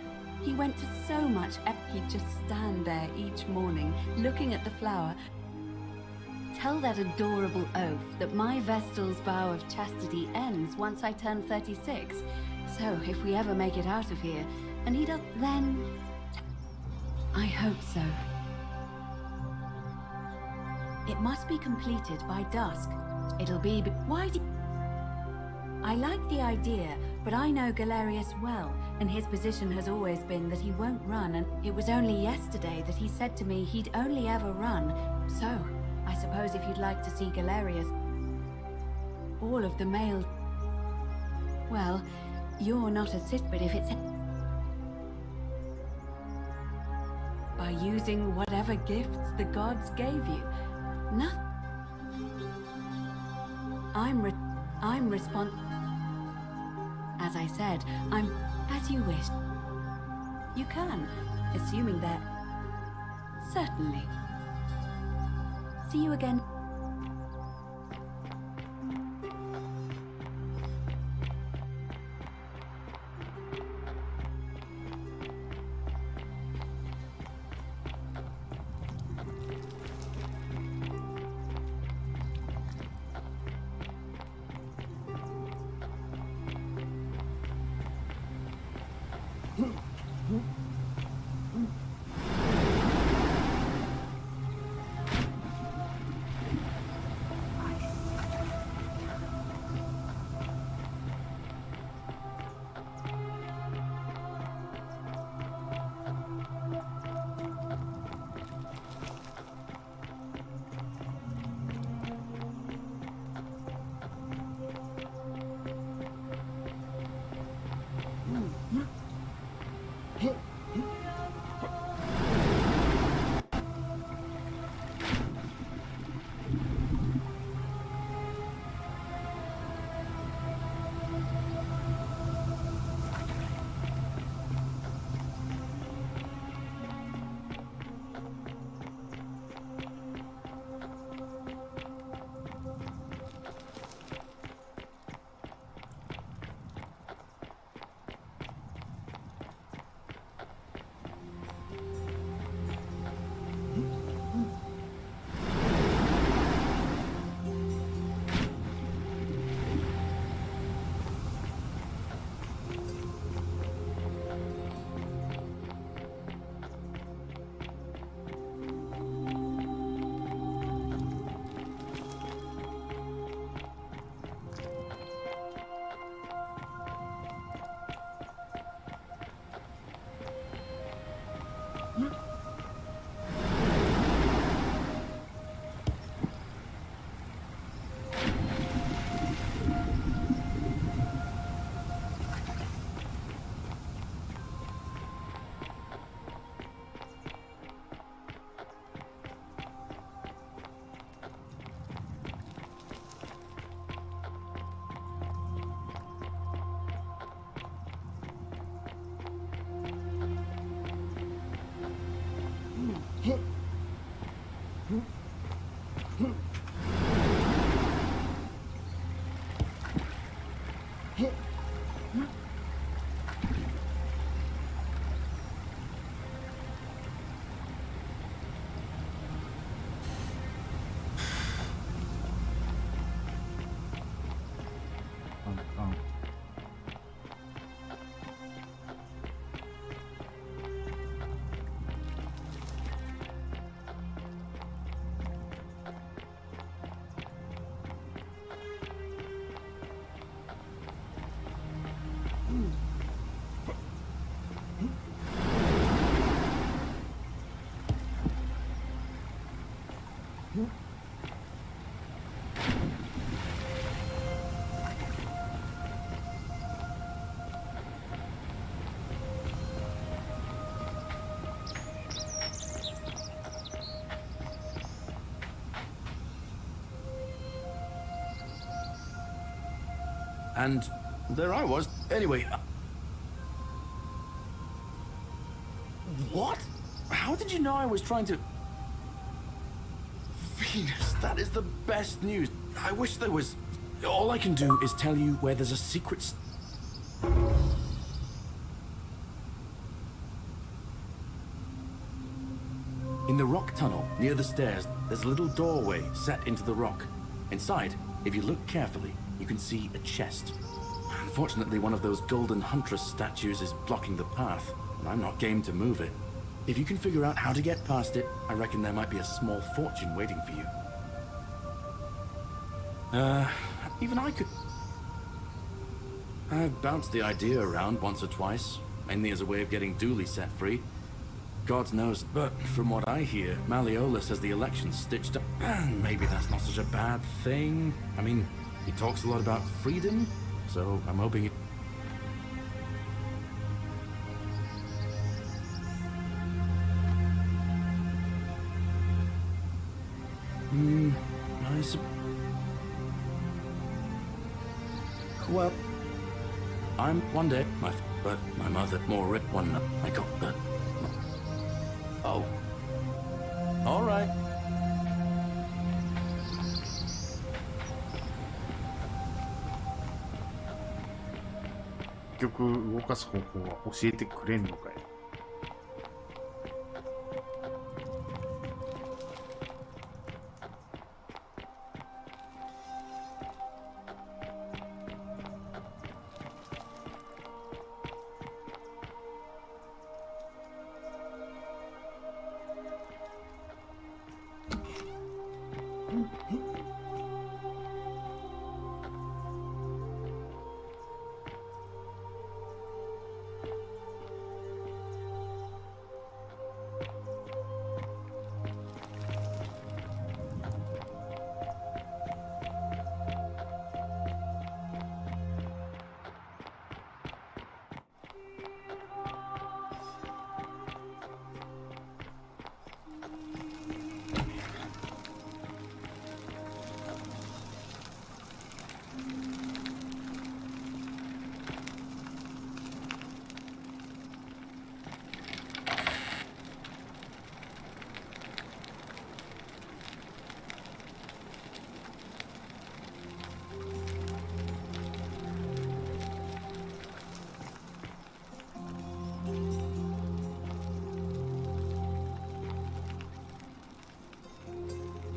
He went to so much he'd just stand there each morning, looking at the flower. Tell that adorable oaf that my Vestal's vow of chastity ends once I turn 36. So, if we ever make it out of here, and he does, then... I hope so. It must be completed by dusk. It'll be... Why do... I like the idea, but I know Galerius well, and his position has always been that he won't run, and it was only yesterday that he said to me he'd only ever run. So, I suppose if you'd like to see Galerius, all of the males... Well, you're not a sit, but if it's... By using whatever gifts the gods gave you. Nothing. I'm responsible. As I said, I'm as you wish. You can, assuming that... Certainly. See you again. And there I was. Anyway. What? How did you know I was trying to... Venus, that is the best news. I wish there was... All I can do is tell you where there's a secret... In the rock tunnel, near the stairs, there's a little doorway set into the rock. Inside, if you look carefully, you can see a chest. Unfortunately, one of those golden huntress statues is blocking the path, and I'm not game to move it. If you can figure out how to get past it, I reckon there might be a small fortune waiting for you. Even I could... I've bounced the idea around once or twice, mainly as a way of getting Dooley set free. God knows, but from what I hear, Malleolus has the election stitched up, and maybe that's not such a bad thing. I mean, he talks a lot about freedom, so I'm hoping it... Well, I'm one day, but my mother more rip one night. I got that. Oh. All right. 結局動かす方法は教えてくれんのかい。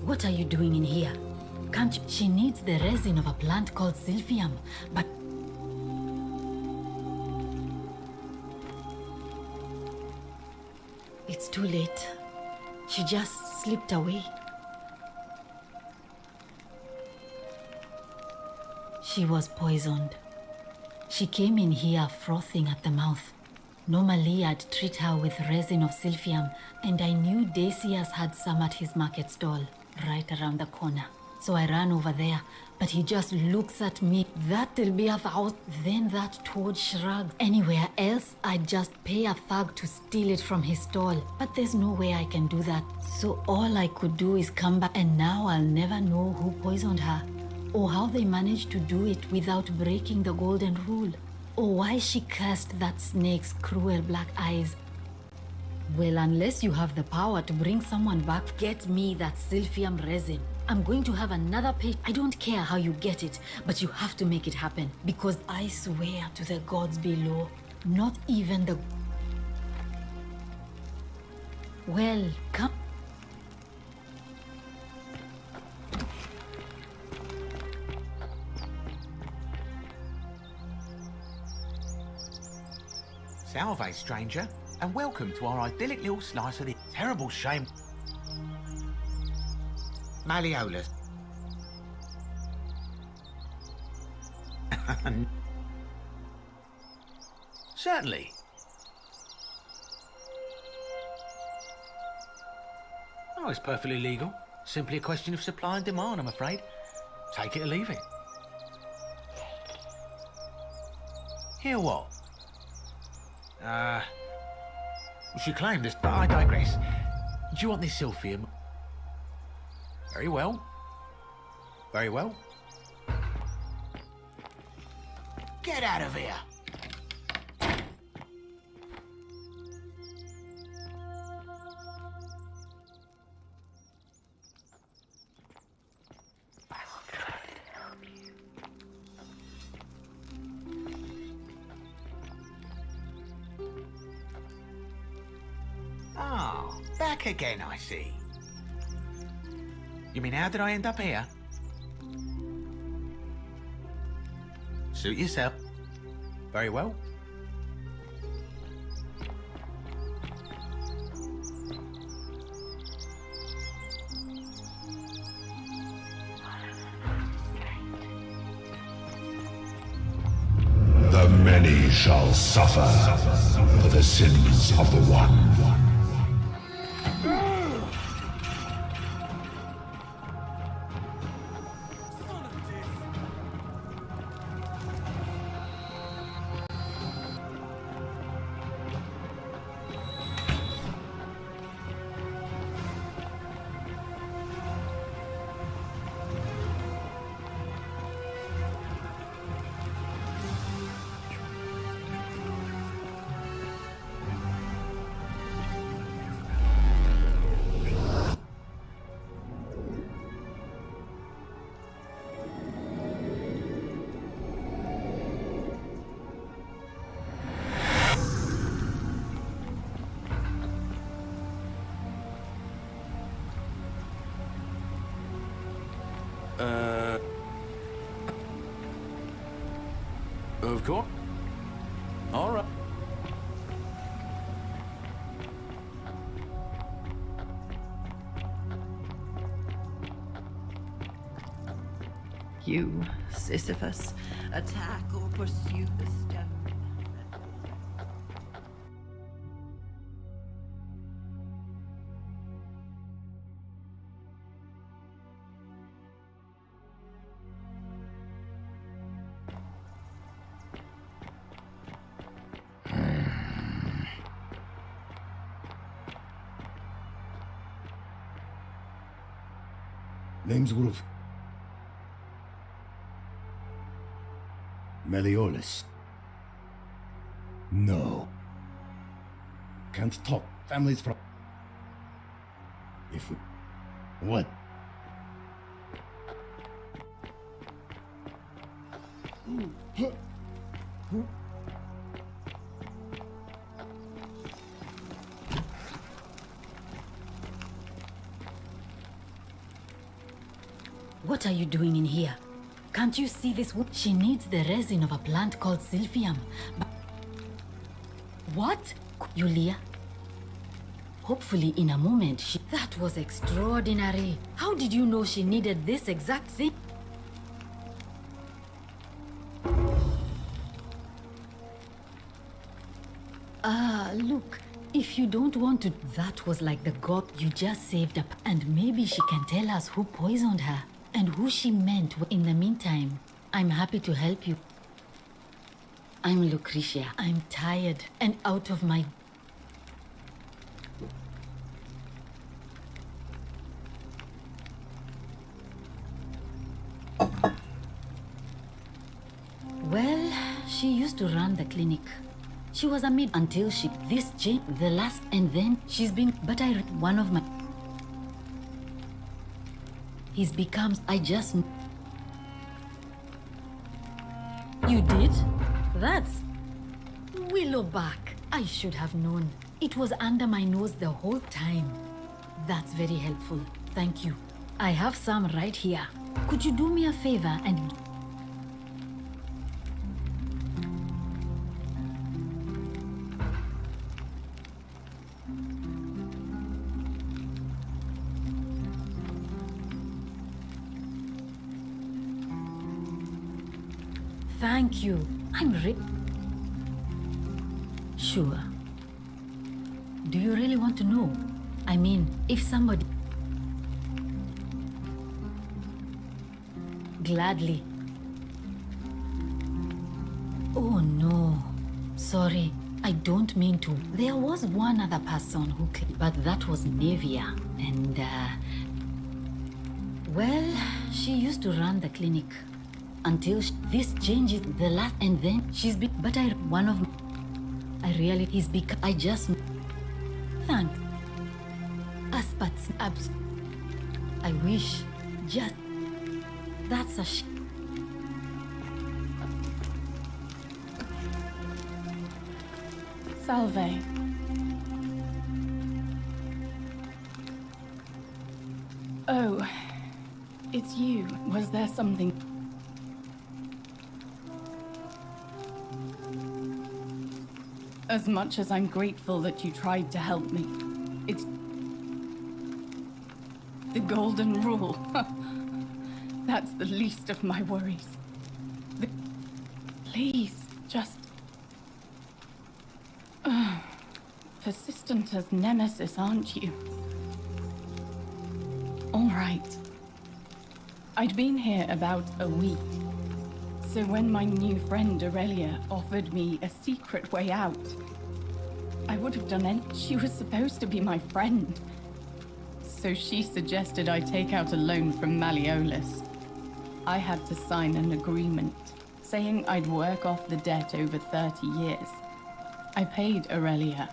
What are you doing in here? Can't you? She needs the resin of a plant called silphium, but... It's too late. She just slipped away. She was poisoned. She came in here frothing at the mouth. Normally, I'd treat her with resin of silphium, and I knew Decius had some at his market stall, right around the corner. So I ran over there, but he just looks at me. That'll be a thousand. Then that toad shrugged. Anywhere else, I'd just pay a thug to steal it from his stall. But there's no way I can do that. So all I could do is come back, and now I'll never know who poisoned her, or how they managed to do it without breaking the golden rule, or why she cast that snake's cruel black eyes. Well, unless you have the power to bring someone back, get me that silphium resin. I'm going to have another page. I don't care how you get it, but you have to make it happen. Because I swear to the gods below, not even the... Well, come... Salve, stranger, and welcome to our idyllic little slice of the terrible shame. Malleolus. Certainly. Oh, it's perfectly legal. Simply a question of supply and demand, I'm afraid. Take it or leave it. Hear what? She claimed this, but I digress. Do you want this silphium? Very well. Very well. Get out of here! Ah, back again, I see. You mean how did I end up here? Suit yourself. Very well. The many shall suffer for the sins of the one. Of course. All right. You, Sisyphus, attack or pursue the stone. Name's Wolf. Malleolus. No. Can't talk. Families from... If we... What? What are you doing in here? Can't you see this woman? She needs the resin of a plant called silphium. But what? Yulia? Hopefully in a moment she... That was extraordinary. How did you know she needed this exact thing? Look. If you don't want to... That was like the god you just saved up. And maybe she can tell us who poisoned her. And who she meant. In the meantime, I'm happy to help you. I'm Lucretia. I'm tired and out of my... Well, she used to run the clinic. She was a mid until she this changed the last, and then she's been. But I one of my. He's becomes. I just. You did? That's Willowback. I should have known. It was under my nose the whole time. That's very helpful. Thank you. I have some right here. Could you do me a favor and... Thank you. I'm Sure. Do you really want to know? I mean, if somebody... Gladly. Oh no. Sorry. I don't mean to. There was one other person who could, but that was Nevia. And, well, she used to run the clinic. Until this changes the last, and then she's been, but one of, I really, he's become, I just, thanks. Aspats, abs, I wish, just, that's a Salve. Oh, it's you. Was there something? As much as I'm grateful that you tried to help me, it's the golden rule. That's the least of my worries. Please, just... persistent as Nemesis, aren't you? All right. I'd been here about a week. So when my new friend Aurelia offered me a secret way out, I would have done it. She was supposed to be my friend. So she suggested I take out a loan from Malleolus. I had to sign an agreement, saying I'd work off the debt over 30 years. I paid Aurelia,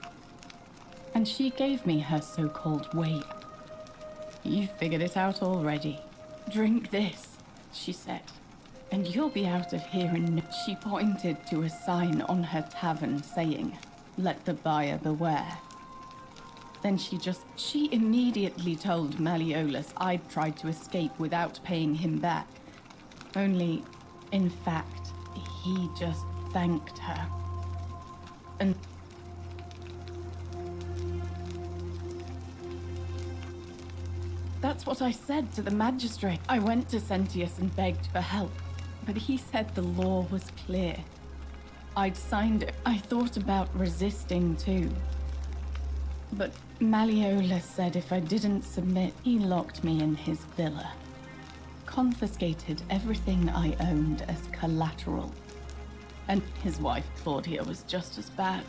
and she gave me her so-called way. You figured it out already. Drink this, she said. And you'll be out of here in... She pointed to a sign on her tavern saying, "Let the buyer beware." Then she immediately told Malleolus I'd tried to escape without paying him back. Only, in fact, he just thanked her. And... That's what I said to the magistrate. I went to Sentius and begged for help. But he said the law was clear. I'd signed it. I thought about resisting too. But Malleolus said if I didn't submit, he locked me in his villa. Confiscated everything I owned as collateral. And his wife, Claudia, was just as bad.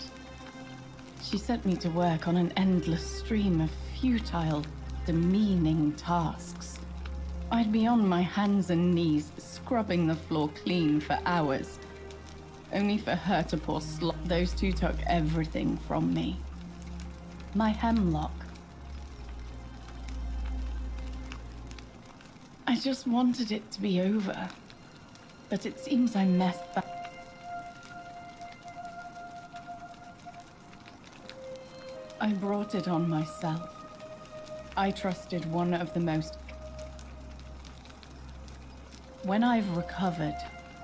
She sent me to work on an endless stream of futile, demeaning tasks. I'd be on my hands and knees, scrubbing the floor clean for hours, only for her to pour slop. Those two took everything from me. My hemlock. I just wanted it to be over, but it seems I messed up. I brought it on myself. I trusted one of the most... When I've recovered,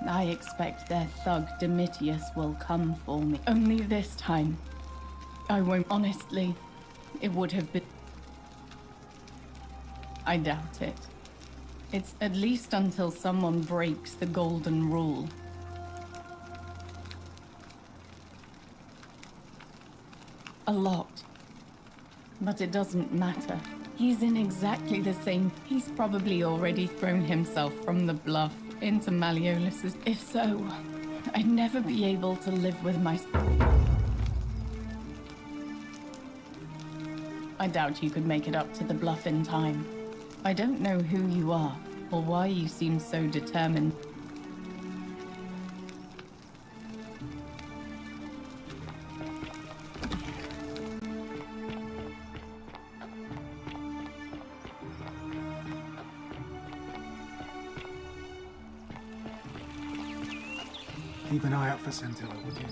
I expect their thug Domitius will come for me. Only this time, I won't. Honestly, it would have been... I doubt it. It's at least until someone breaks the golden rule. A lot. But it doesn't matter. He's in exactly the same... He's probably already thrown himself from the bluff into Malleolus's... If so, I'd never be able to live with my... I doubt you could make it up to the bluff in time. I don't know who you are, or why you seem so determined. Keep an eye out for Scintilla, would you?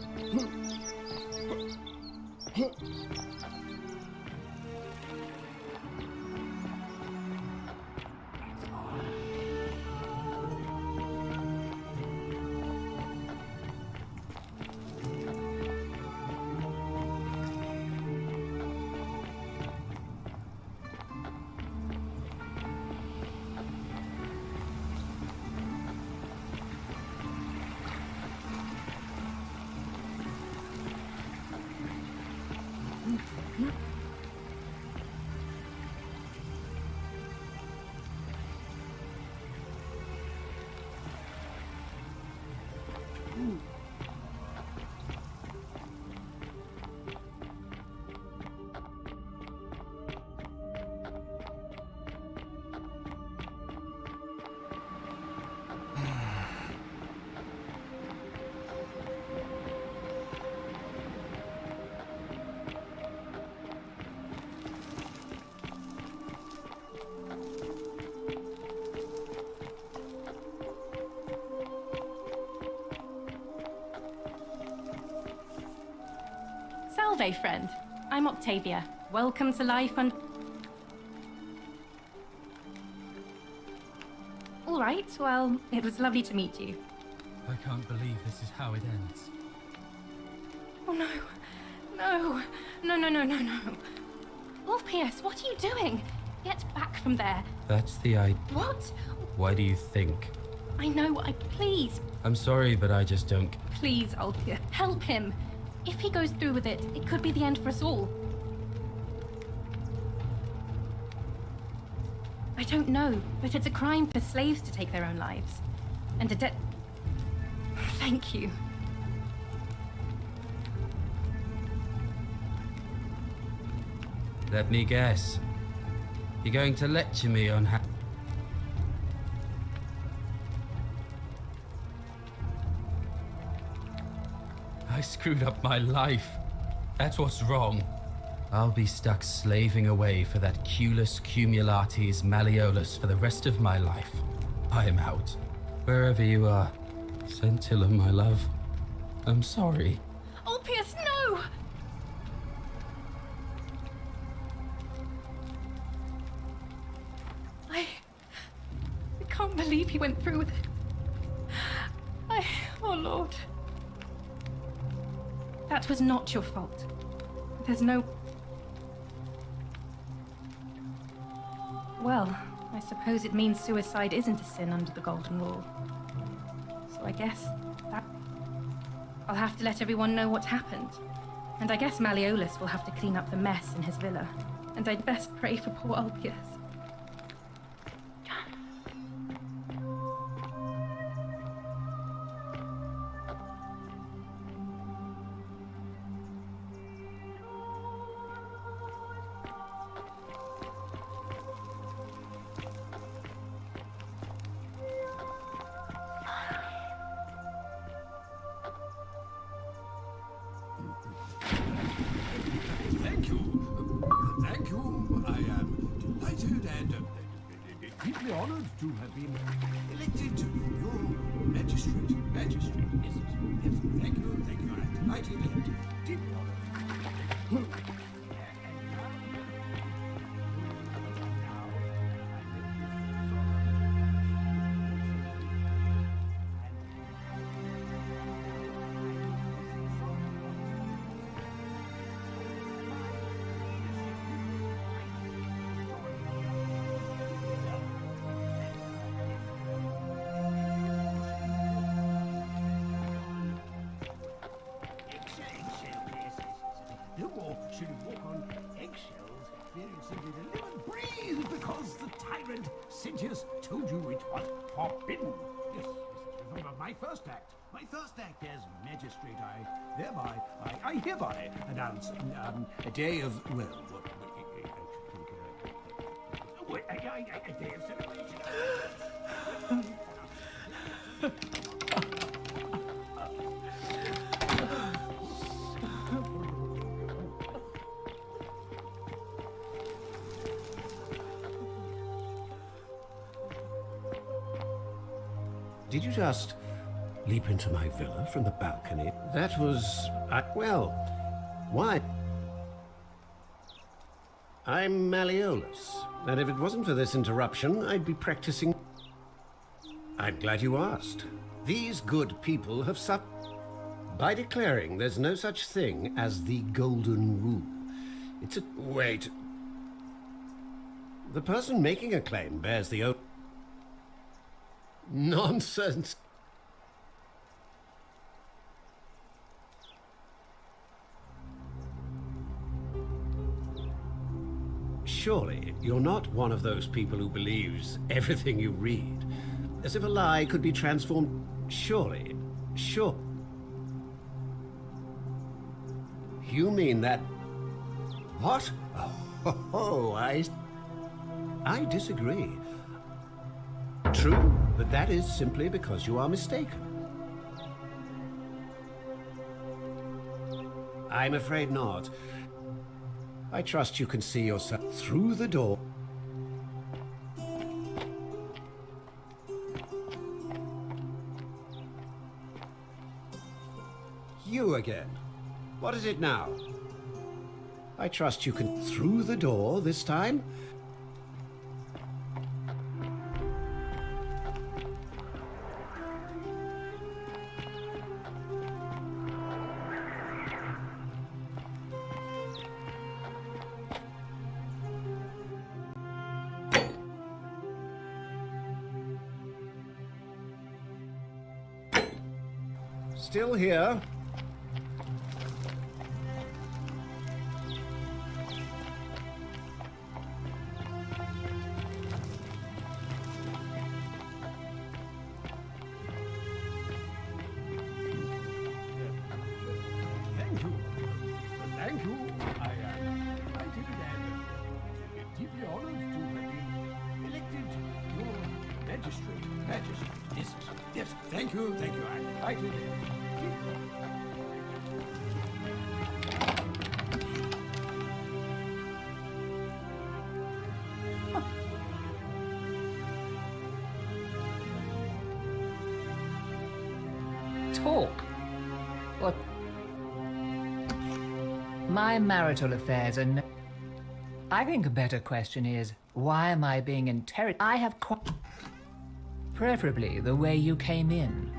Salve, friend. I'm Octavia. Welcome to life and... All right, well, it was lovely to meet you. I can't believe this is how it ends. Oh, no. No. No, no, no, no, no. Orpheus, what are you doing? Get back from there. That's the idea. What? Why do you think? I know, please. I'm sorry, but I just don't... Please, Orpheus, help him. If he goes through with it, it could be the end for us all. I don't know, but it's a crime for slaves to take their own lives. And a debt... Thank you. Let me guess. You're going to lecture me on how... I screwed up my life. That's what's wrong. I'll be stuck slaving away for that Culus Cumulatis Malleolus for the rest of my life. I am out. Wherever you are. Scintilla, my love. I'm sorry. Orpheus, no! I can't believe he went through with it. Oh, Lord. That was not your fault. There's no... Well, I suppose it means suicide isn't a sin under the Golden Rule. So I guess that... I'll have to let everyone know what happened. And I guess Malleolus will have to clean up the mess in his villa. And I'd best pray for poor Ulpius. Thank you. Thank you. I am delighted and deeply honored to have been elected your magistrate. Magistrate, yes. Yes. Thank you. Thank you. I'm delighted and deeply honored. No more should you walk on eggshells, experiencing the lemon breeze because the tyrant Sintius told you it was forbidden. Yes, remember my first act. My first act as magistrate, I hereby announce a day of, well, a day of celebration. Did you just leap into my villa from the balcony. That was... well, why? I'm Malleolus, and if it wasn't for this interruption, I'd be practicing... I'm glad you asked. These good people have by declaring there's no such thing as the Golden Rule. It's a... Wait. The person making a claim bears the oath... Nonsense. Surely, you're not one of those people who believes everything you read. As if a lie could be transformed... Surely. Sure. You mean that... What? Oh, I disagree. True, but that is simply because you are mistaken. I'm afraid not. I trust you can see yourself through the door. You again. What is it now? I trust you can through the door this time? Still here. Thank you. I am delighted and deeply honored to have been elected your magistrate. Yes, thank you. I'm delighted. Talk? What? My marital affairs are no... I think a better question is, why am I being interrogated? I have preferably the way you came in.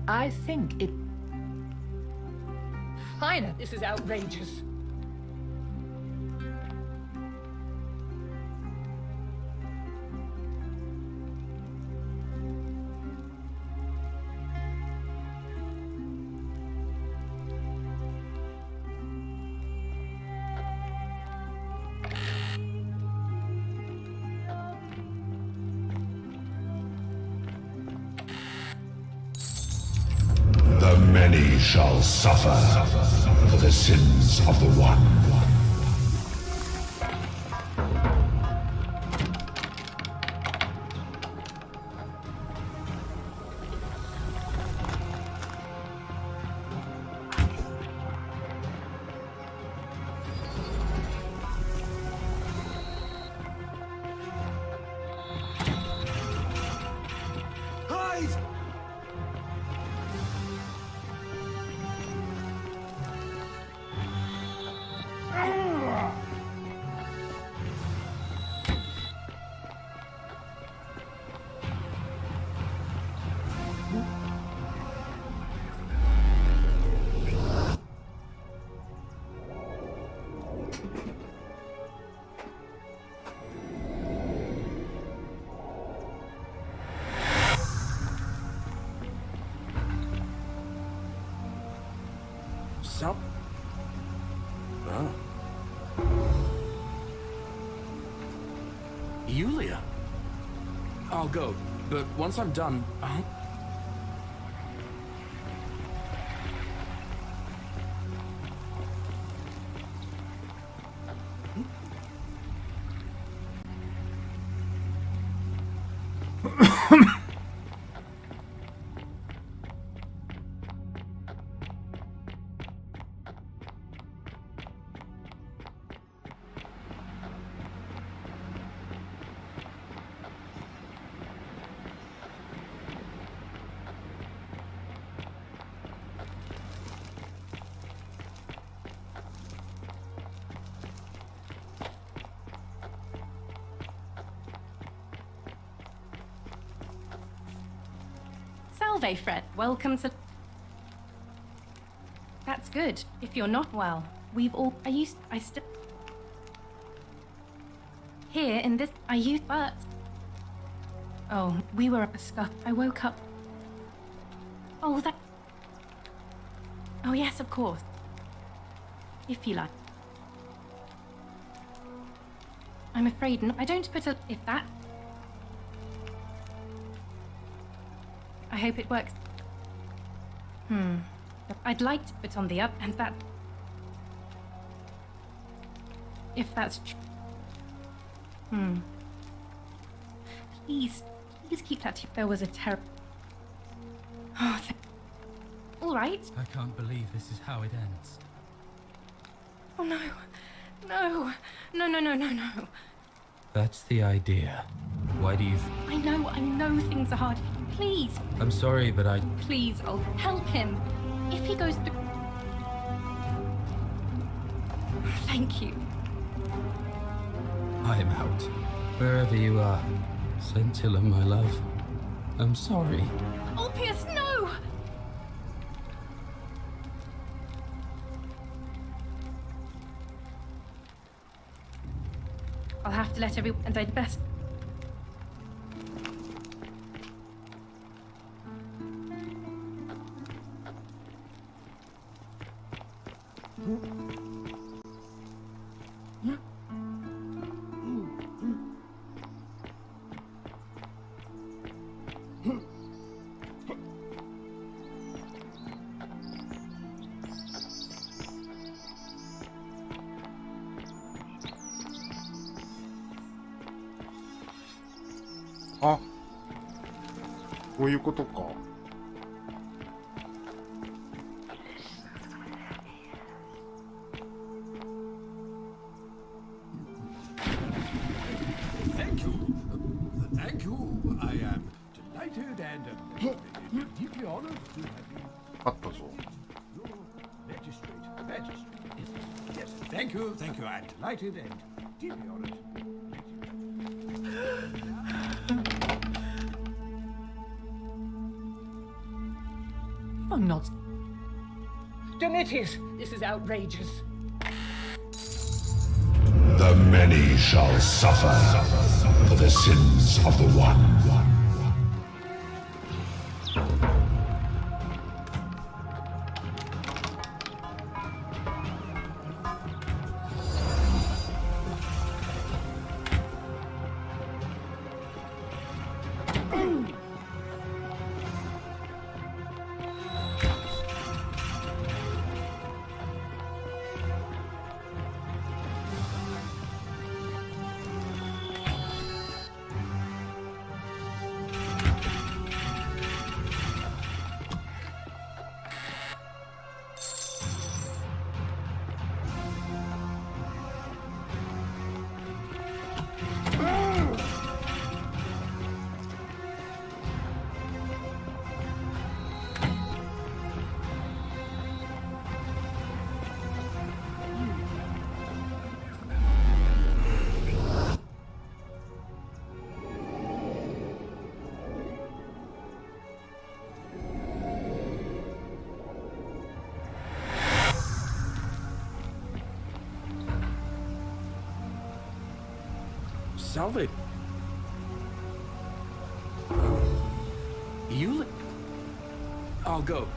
I think it... Fine, this is outrageous. The many shall suffer for the sins of the one. Hide! Sup? Ah. Yulia. I'll go, but once I'm done, Salve, Fred. Welcome to... That's good. If you're not well, we've all... I still... Here, in this... But... Oh, we were up a scuff. I woke up... Oh, that... Oh, yes, of course. If you like. I'm afraid I don't put a... If that... I hope it works. I'd like to put on the up and that... If that's true. Please keep that. There was a terrible... Oh, all right. I can't believe this is how it ends. Oh, no. No. No. That's the idea. Why do you... I know things are hard for you. Please. I'm sorry, but I... Please, I'll help him. If he goes to... Thank you. I'm out. Wherever you are. Scintilla, my love. I'm sorry. Ulpius, no! I'll have to let everyone... And I'd best...あ、こういうことか。Thank you. Thank you. I am delighted and deeply honored to have you. あったぞ。 Magistrate. Yes. Thank you. I'm delighted and deeply honored. I'm not... Domitius, this is outrageous. The many shall suffer for the sins of the one. Salve. You... I'll go.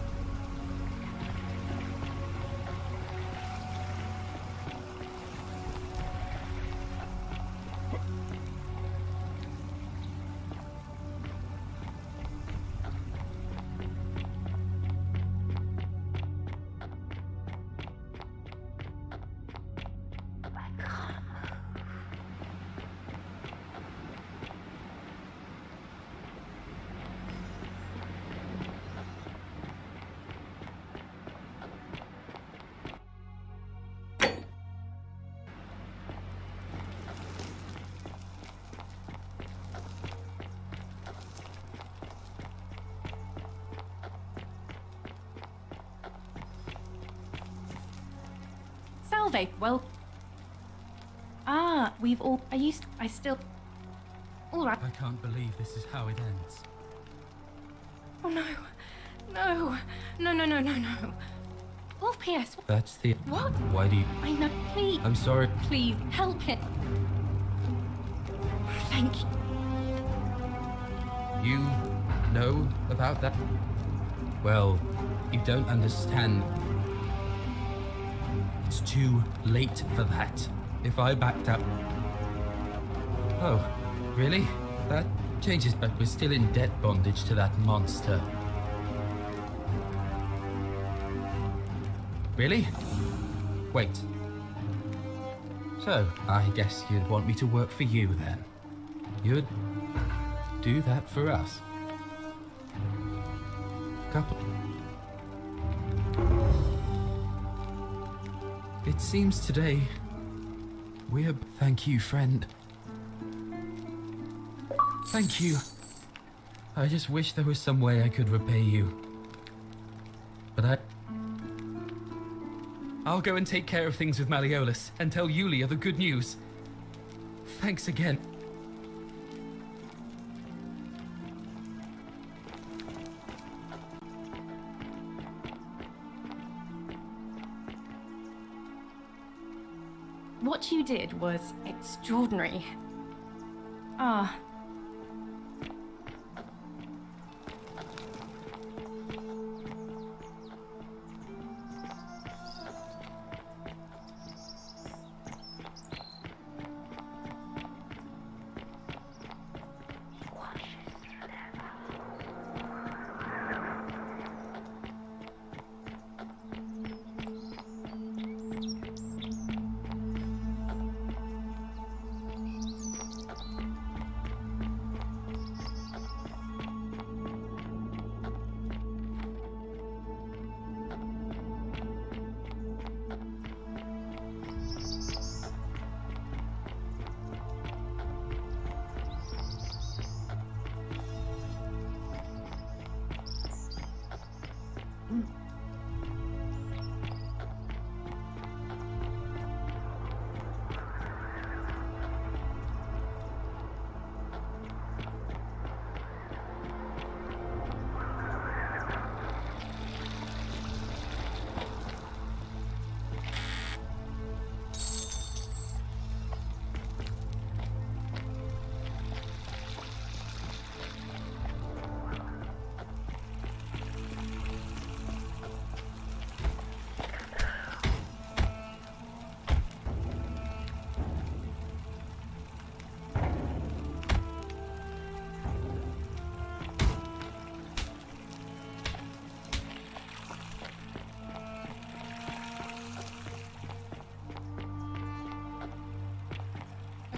Salve, well... we've all... I still... All right. I can't believe this is how it ends. Oh no. No. No, no, no, no, no. Oh, P.S. That's the... What? Why do you... I know. Please. I'm sorry. Please, help him. Thank you. You know about that? Well, you don't understand. It's too late for that. If I backed up... Oh, really? That changes, but we're still in debt bondage to that monster. Really? Wait. So, I guess you'd want me to work for you then. You'd do that for us. Couple. It seems today we're... Thank you, friend. Thank you. I just wish there was some way I could repay you. But I'll go and take care of things with Malleolus and tell Yulia the good news. Thanks again. What you did was extraordinary. Ah.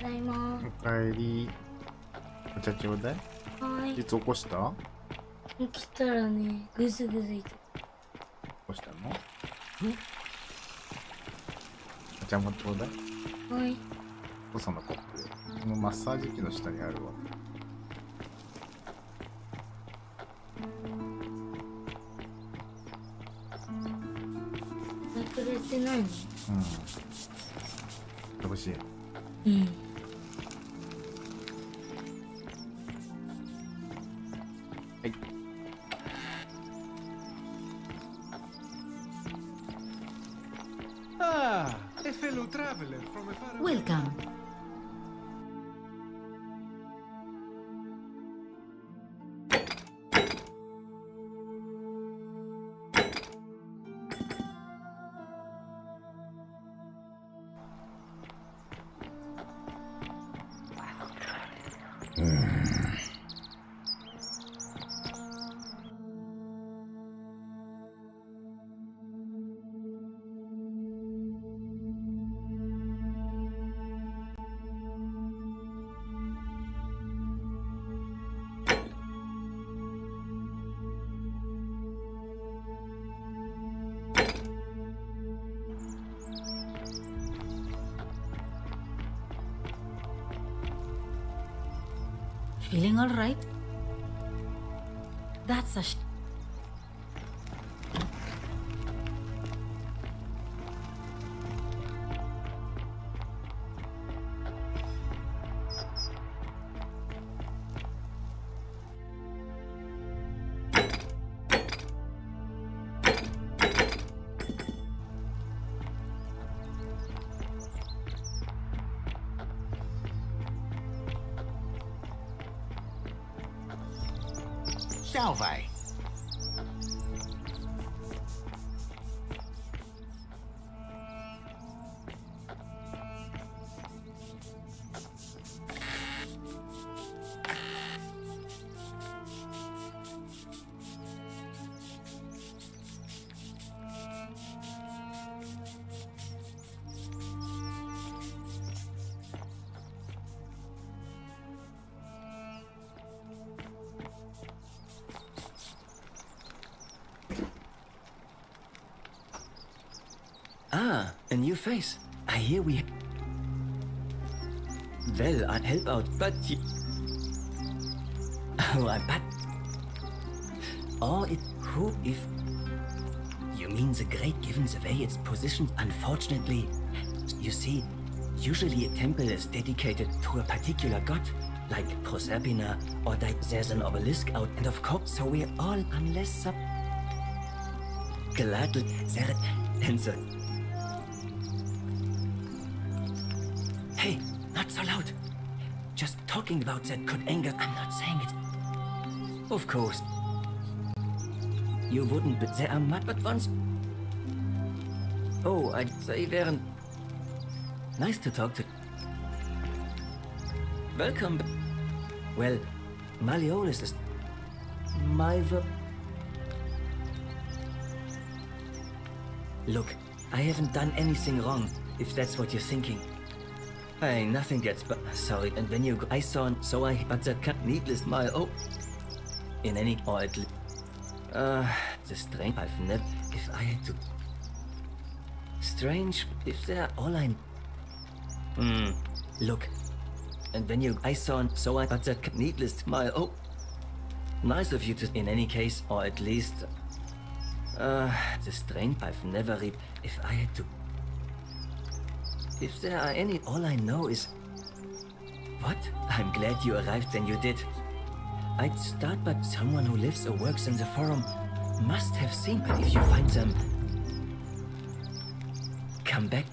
おかえり。お茶ちょうだい。はい。いつ起こした？起きたらね、ぐずぐずいて。起こしたの？お茶もちょうだい。はい。お父さんのコップで。このマッサージ機の下にあるわ。くれてないの？うん。欲しい。うん。はい。Ah, a fellow traveler from a far away. Welcome. Feeling all right? That's a Salve. Ah, a new face. I hear we... Well, I'd help out, but you... Oh, but... Or it... Who if... You mean the great gives away its position? Unfortunately, you see, usually a temple is dedicated to a particular god, like Proserpina, or there's an obelisk out, and of course, so we're all, unless... Gladly, there... And so... Hey, not so loud. Just talking about that could anger. I'm not saying it. Of course. You wouldn't, but there are much but once. Oh, I'd say wären. Nice to talk to. Welcome. Well, Malleolus is my Look, I haven't done anything wrong, if that's what you're thinking. Hey, nothing gets but sorry, and when you go, I saw, so I, but that can't needless my, oh. In any, or at least, the strange, I've never, if I had to. Strange, if they're all I. Look, and when you, I saw, so I, but that can't needless my, oh. Nice of you to, in any case, or at least, the strange, I've never read, if I had to. If there are any, all I know is... What? I'm glad you arrived when you did. I'd start, but someone who lives or works in the forum must have seen, but if you find them... Come back.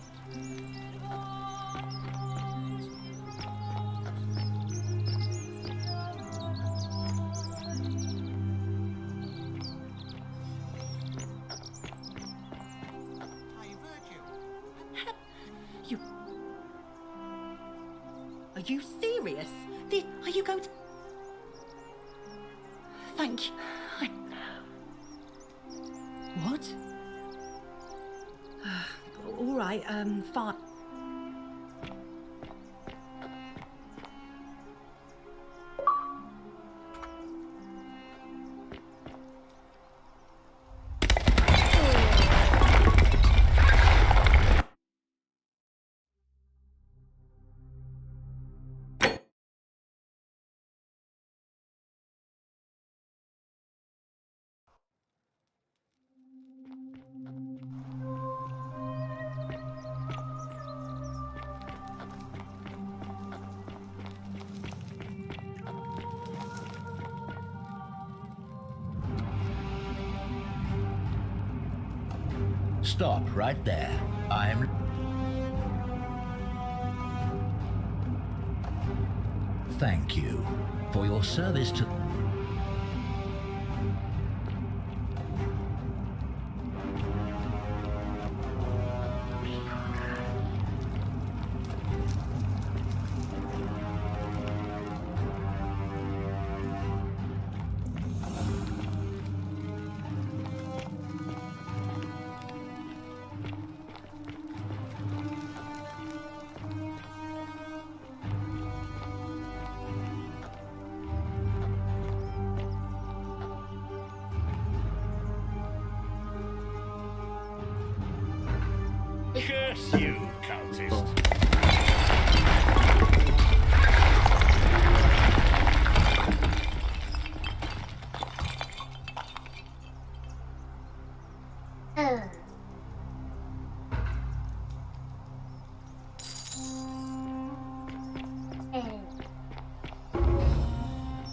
Are you serious? Are you going to... Thank you. What? All right, fine. Stop right there. I'm... Thank you for your service to... Curse you, cultist.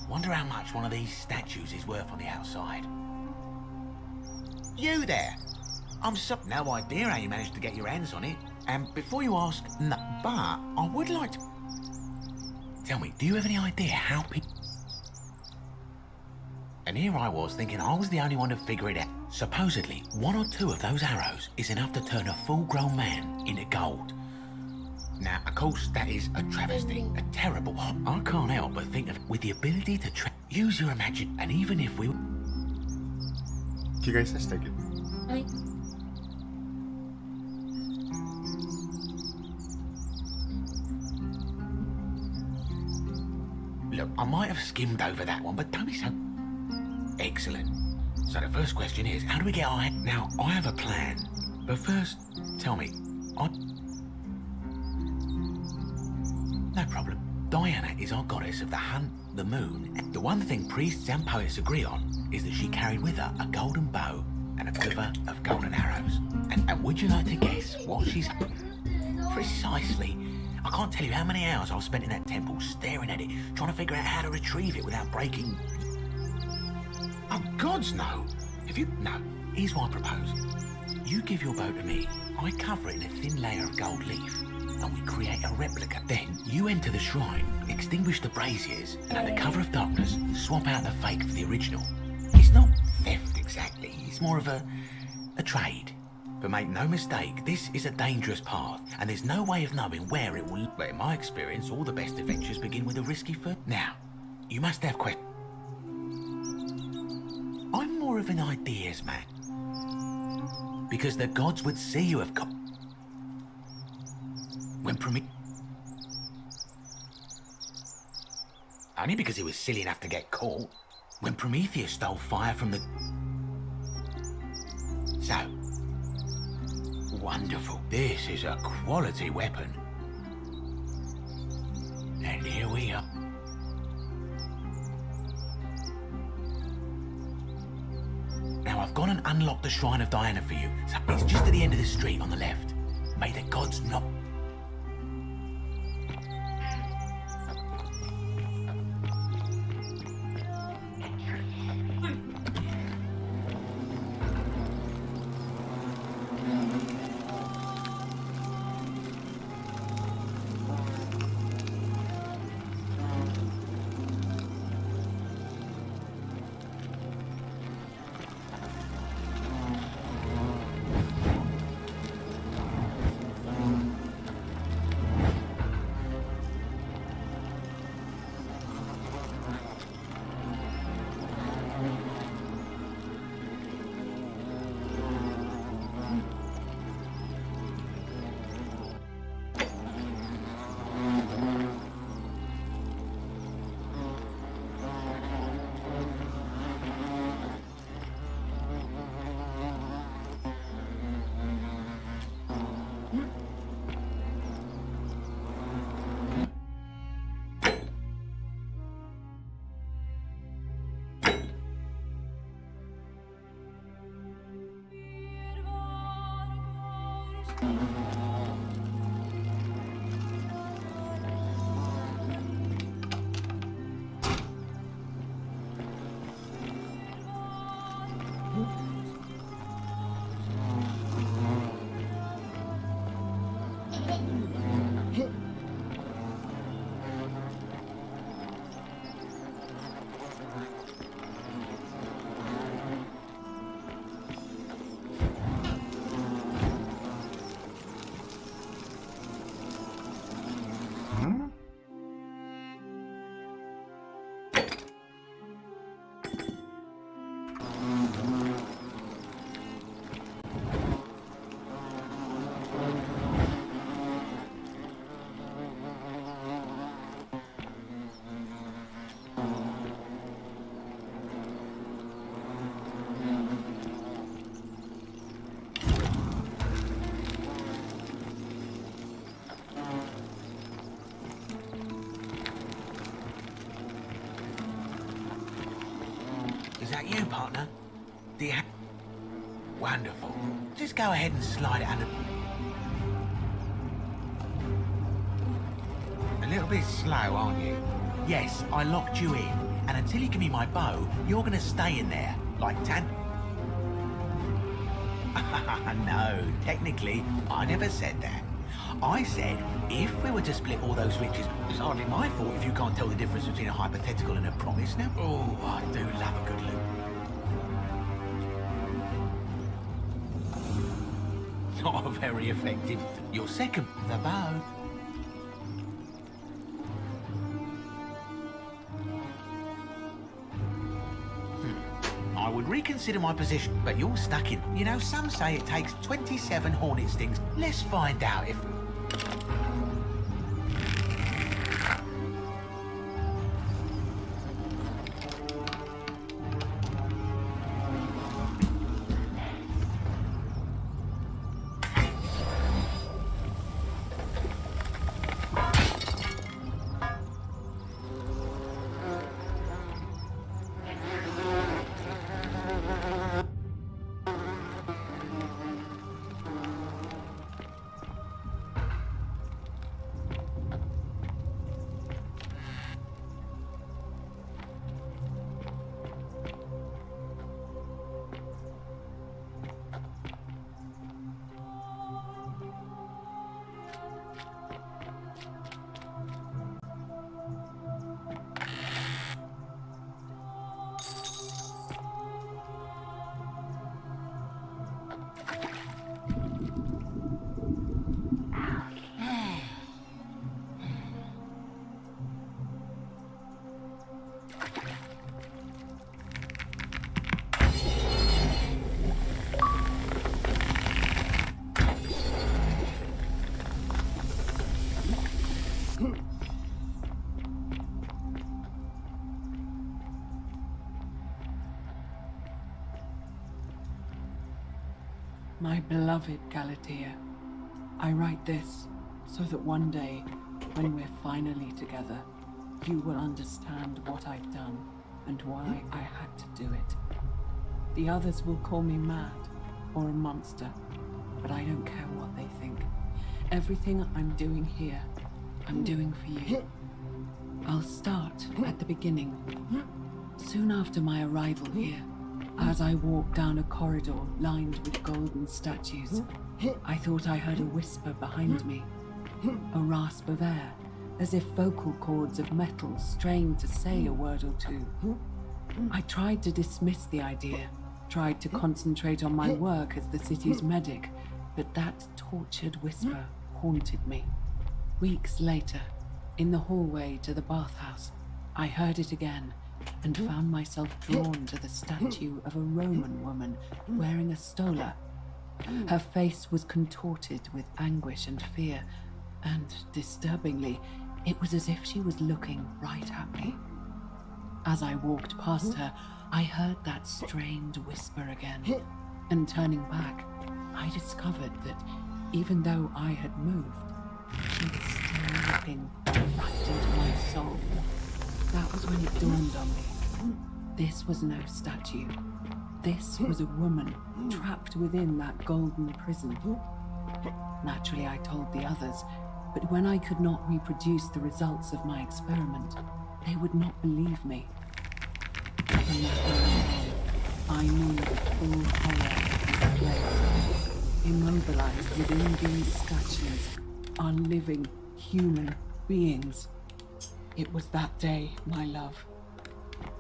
Wonder how much one of these statues is worth on the outside. You there! I'm no idea how you managed to get your hands on it. And before you ask, no, but I would like to... Tell me, do you have any idea how people... And here I was thinking I was the only one to figure it out. Supposedly, 1 or 2 of those arrows is enough to turn a full-grown man into gold. Now, of course, that is a travesty, a terrible... I can't help but think of with the ability to use your imagination, and even if we... 着替えさせてあげる。はい。Look, I might have skimmed over that one, but don't be so... Excellent. So the first question is, how do we get our... Now, I have a plan. But first, tell me, No problem. Diana is our goddess of the hunt, the moon. The one thing priests and poets agree on is that she carried with her a golden bow and a quiver of golden arrows. And would you like to guess what she's... Precisely. I can't tell you how many hours I've spent in that temple staring at it, trying to figure out how to retrieve it without breaking... Oh, gods, no! No, here's what I propose. You give your bow to me, I cover it in a thin layer of gold leaf, and we create a replica. Then, you enter the shrine, extinguish the braziers, and under cover of darkness, swap out the fake for the original. It's not theft exactly, it's more of a trade. But make no mistake, this is a dangerous path, and there's no way of knowing where it will... But in my experience, all the best adventures begin with a risky foot. Now, you must have questions. I'm more of an ideas man. Because the gods would see you have got... When Only because he was silly enough to get caught. When Prometheus stole fire from the... So... Wonderful. This is a quality weapon. And here we are. Now I've gone and unlocked the Shrine of Diana for you. So it's just at the end of the street on the left. May the gods not... Is that you, partner? Do you Wonderful. Just go ahead and slide it under... A little bit slow, aren't you? Yes, I locked you in, and until you give me my bow, you're gonna stay in there, like No, technically, I never said that. I said, if we were to split all those riches, it's hardly my fault if you can't tell the difference between a hypothetical and a promise now. Oh, I do love a good loot. Not very effective. Your second, the bow. I would reconsider my position, but you're stuck in. You know, some say it takes 27 hornet stings. Let's find out if... My beloved Galatea, I write this so that one day, when we're finally together, you will understand what I've done and why I had to do it. The others will call me mad or a monster, but I don't care what they think. Everything I'm doing here, I'm doing for you. I'll start at the beginning. Soon after my arrival here, as I walked down a corridor lined with golden statues, I thought I heard a whisper behind me, a rasp of air, as if vocal cords of metal strained to say a word or two. I tried to dismiss the idea, tried to concentrate on my work as the city's medic, but that tortured whisper haunted me. Weeks later, in the hallway to the bathhouse, I heard it again, and found myself drawn to the statue of a Roman woman wearing a stola. Her face was contorted with anguish and fear, and disturbingly, it was as if she was looking right at me. As I walked past her, I heard that strained whisper again, and turning back, I discovered that even though I had moved, she was still looking right into my soul. That was when it dawned on me. This was no statue. This was a woman trapped within that golden prison. Naturally, I told the others, but when I could not reproduce the results of my experiment, they would not believe me. From that moment on, I knew the full horror of this place. Immobilized within these statues are living human beings. It was that day, my love,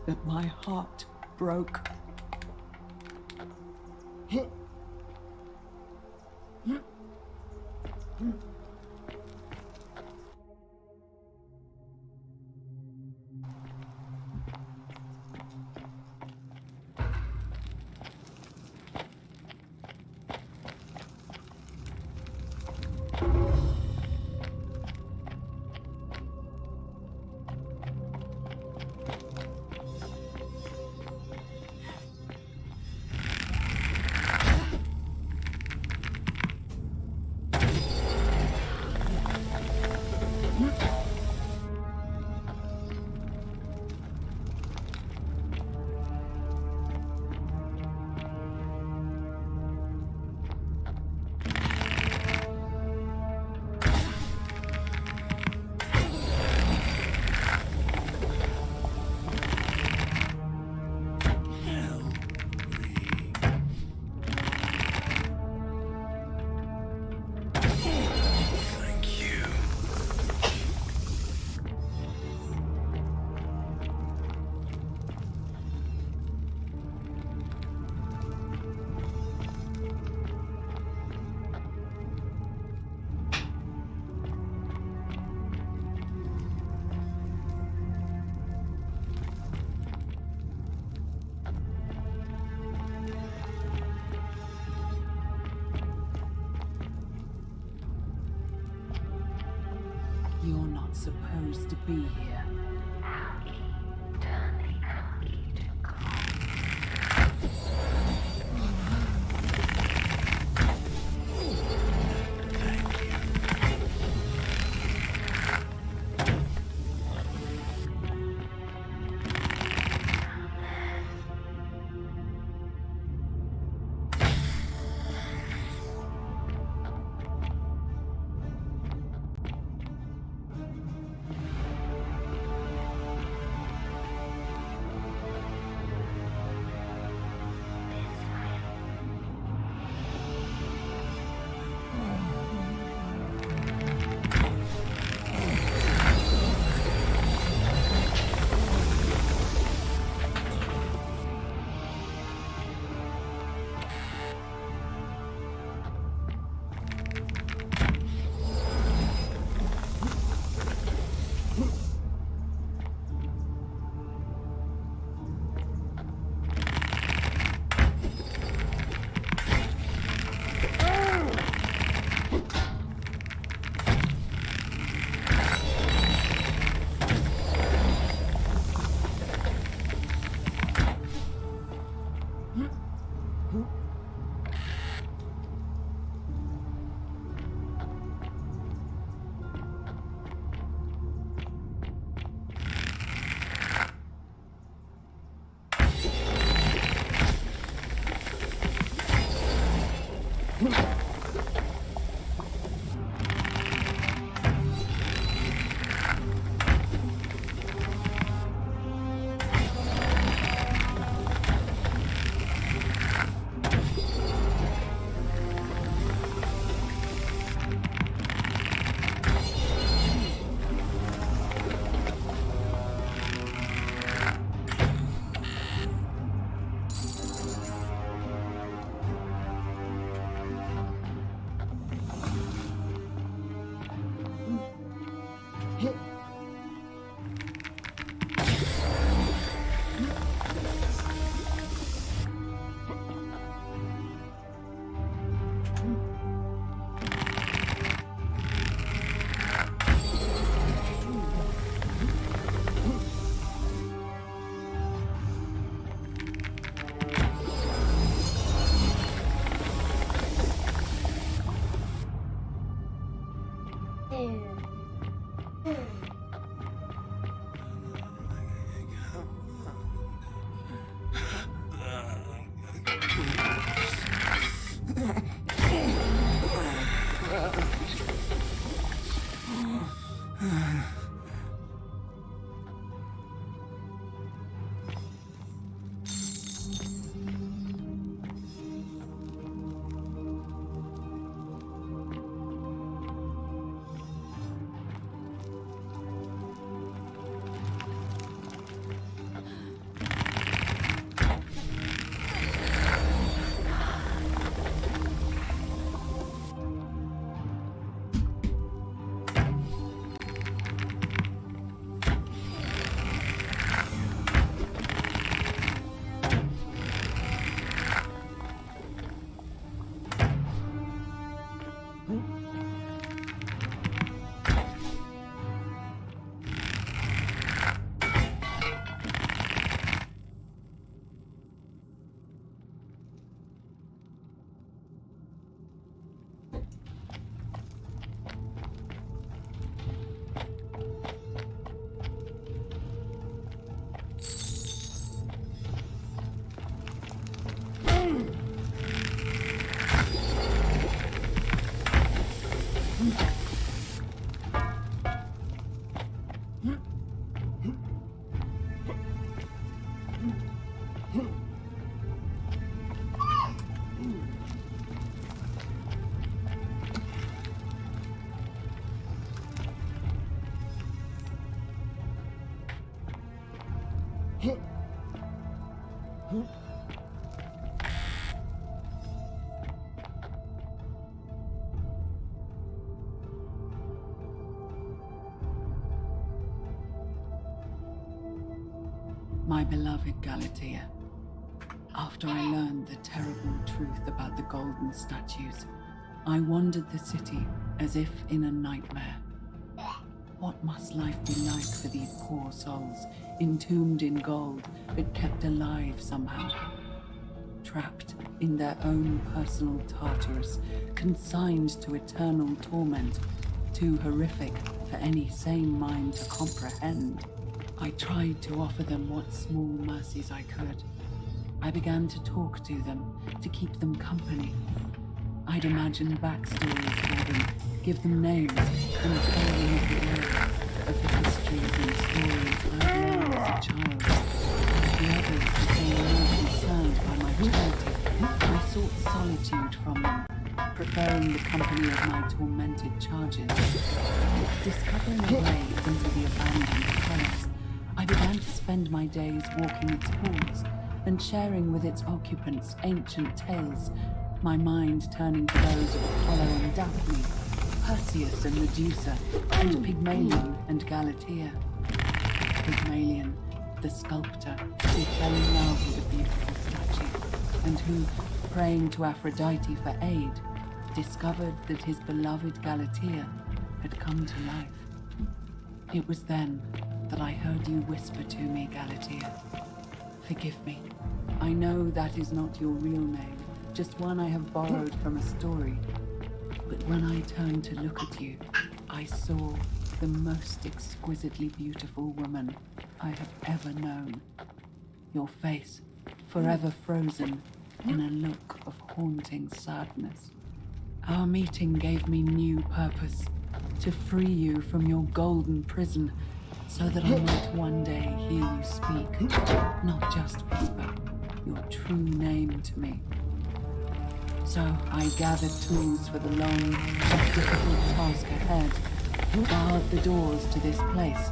that my heart broke. chose to be here. My beloved Galatea, after I learned the terrible truth about the golden statues, I wandered the city as if in a nightmare. What must life be like for these poor souls, entombed in gold, but kept alive somehow? Trapped in their own personal Tartarus, consigned to eternal torment, too horrific for any sane mind to comprehend. I tried to offer them what small mercies I could. I began to talk to them, to keep them company. I'd imagine backstories for them, give them names, and tell them of the world, of the histories and stories I'd known as a child. The others became more concerned by my charity. I sought solitude from them, preferring the company of my tormented charges. Discovering a way into the abandoned palace, I began to spend my days walking its halls and sharing with its occupants ancient tales, my mind turning to those of Apollo and Daphne, Perseus and Medusa, and Pygmalion and Galatea. Pygmalion, the sculptor who fell in love with a beautiful statue, and who, praying to Aphrodite for aid, discovered that his beloved Galatea had come to life. It was then that I heard you whisper to me, Galatea. Forgive me. I know that is not your real name, just one I have borrowed from a story. But when I turned to look at you, I saw the most exquisitely beautiful woman I have ever known. Your face, forever frozen in a look of haunting sadness. Our meeting gave me new purpose, to free you from your golden prison, so that I might one day hear you speak, not just whisper your true name to me. So I gathered tools for the long and difficult task ahead, barred the doors to this place,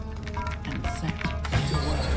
and set to work.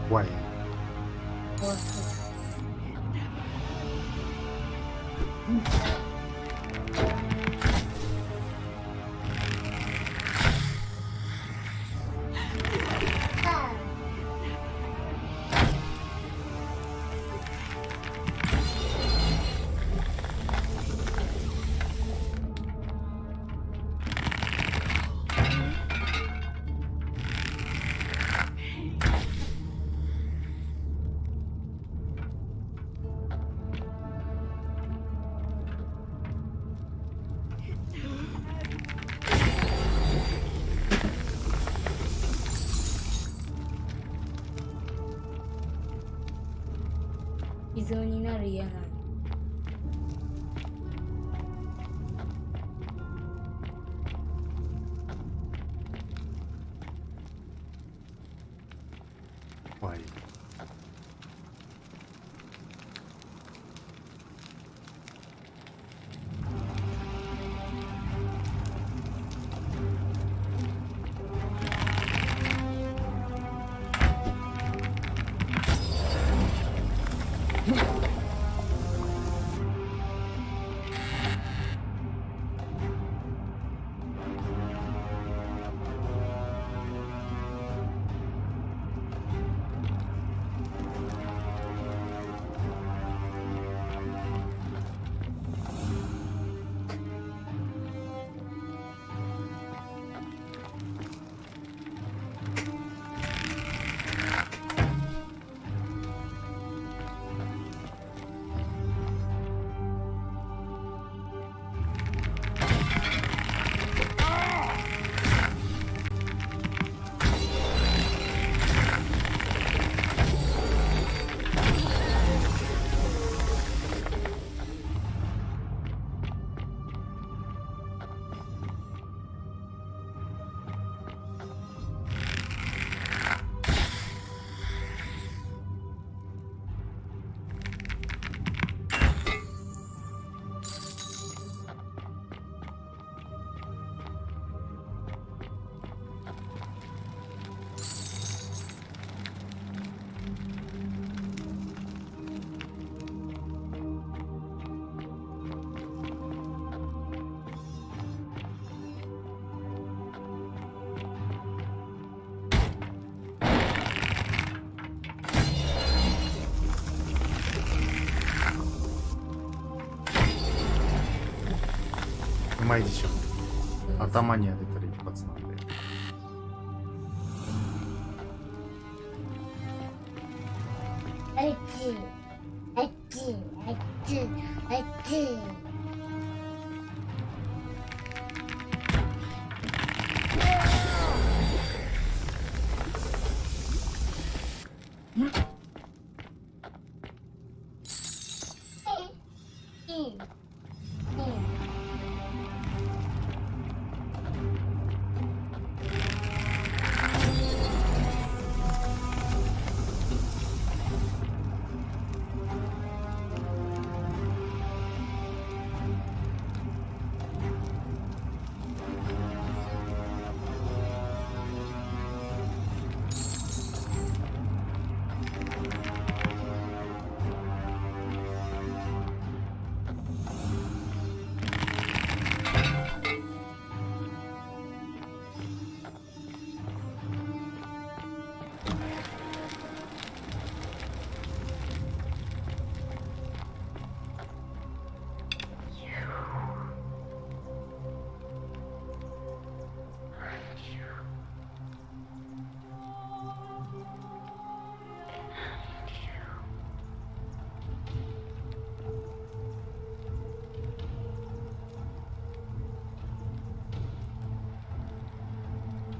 Why? Why? まいでしょ。頭に当てたら一発なんで。あっちあっちあっちあっち。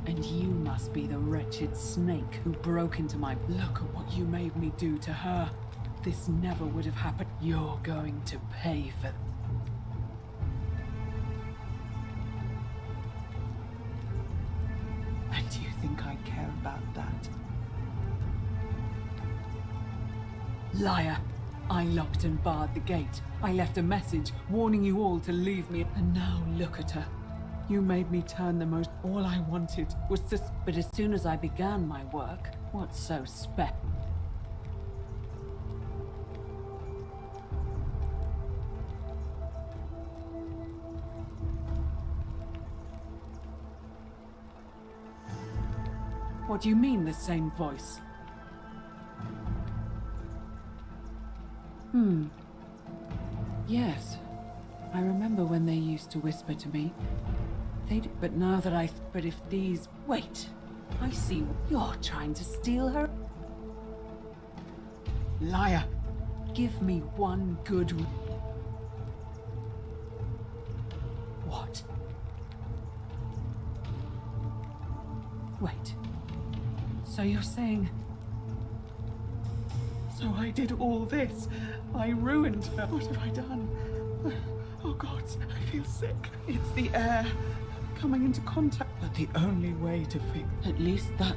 And you must be the wretched snake who broke into my... Look at what you made me do to her. This never would have happened. You're going to pay for... And do you think I care about that? Liar! I locked and barred the gate. I left a message warning you all to leave me. And now look at her. You made me turn the most... All I wanted was to... But as soon as I began my work, what's so What do you mean, the same voice? Yes. I remember when they used to whisper to me. But now that But if these... Wait. I see. You're trying to steal her? Liar. Give me one good... What? Wait. So you're saying... So I did all this. I ruined her. What have I done? Oh God, I feel sick. It's the air. Coming into contact. But the only way to fix... At least that...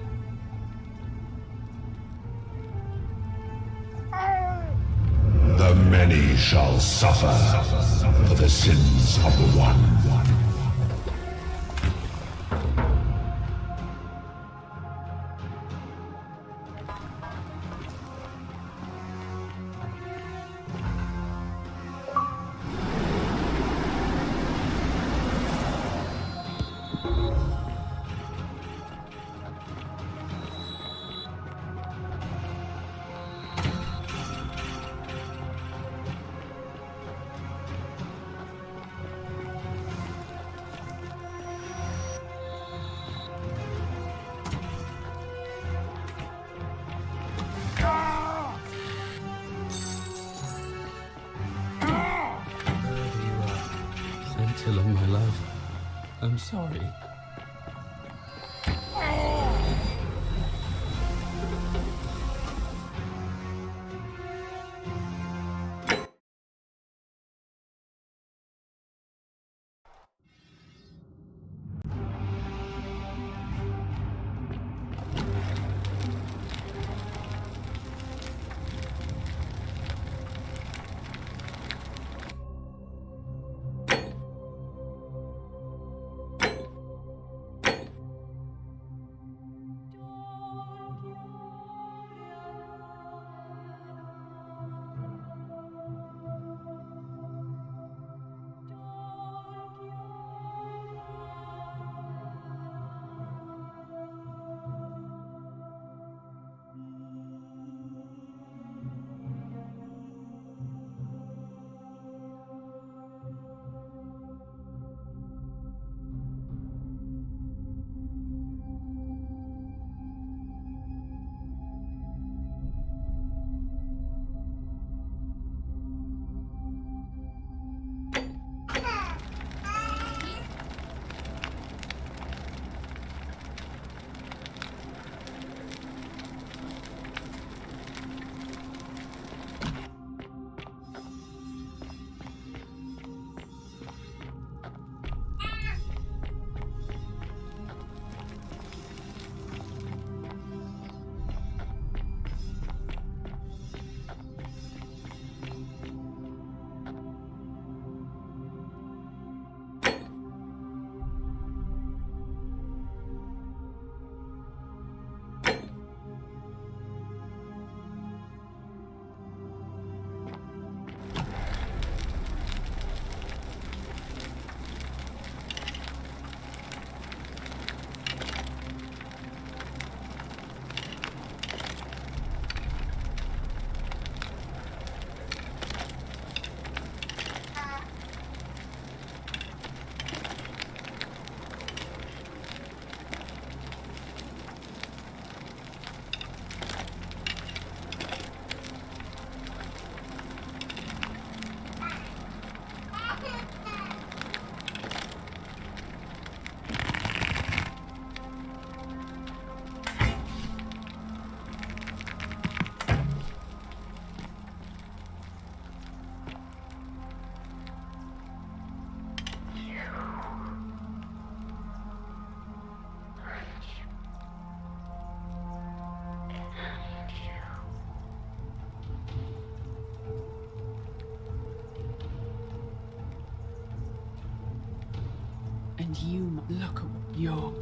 The many shall suffer for the sins of the one. Along, my love. I'm sorry. And you look at your...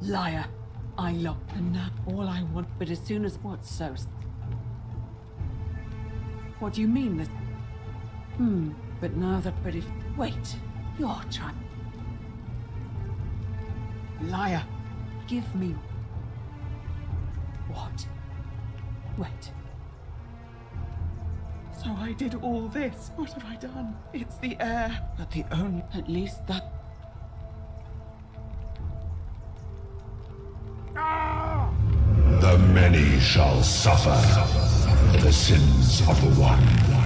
Liar. I love, and now all I want, but as soon as what's so... What do you mean that... but now that, but if... Wait, you're trying... Liar. Give me... What? Wait. So I did all this. What have I done? It's the air. But the only... At least that... The many shall suffer for the sins of the one.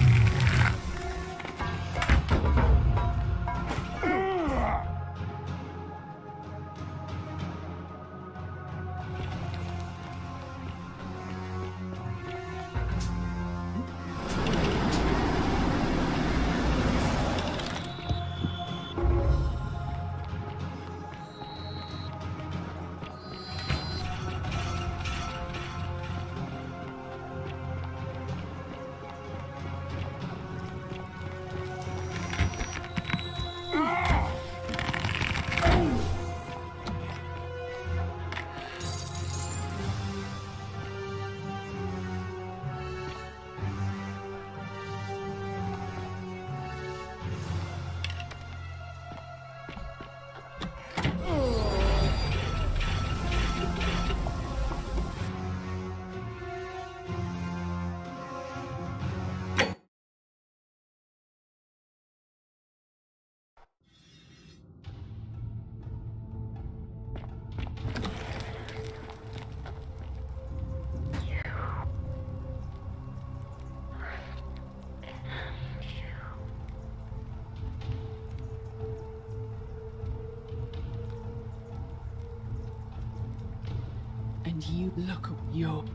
And you look at your...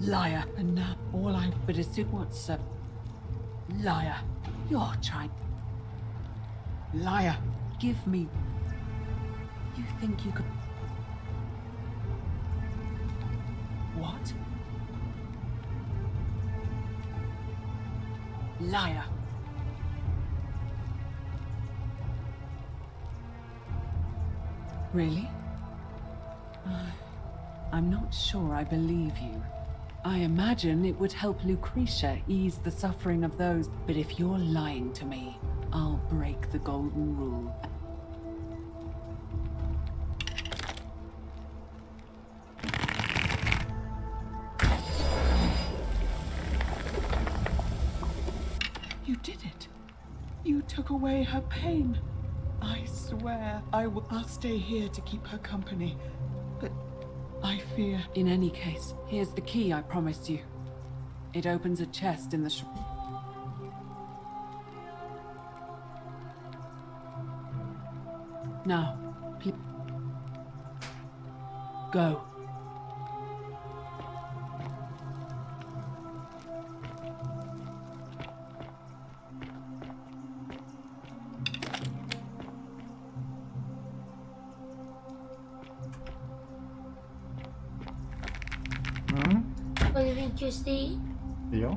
Liar. And now all I... But as soon what's so... Liar. You're trying... Liar. Give me... You think you could... What? Liar. Really? I'm not sure I believe you. I imagine it would help Lucretia ease the suffering of those, but if you're lying to me, I'll break the golden rule. You did it. You took away her pain. I swear I'll stay here to keep her company. But I fear... In any case, here's the key I promised you. It opens a chest in the Now, please... Go. What did you see? いいよ。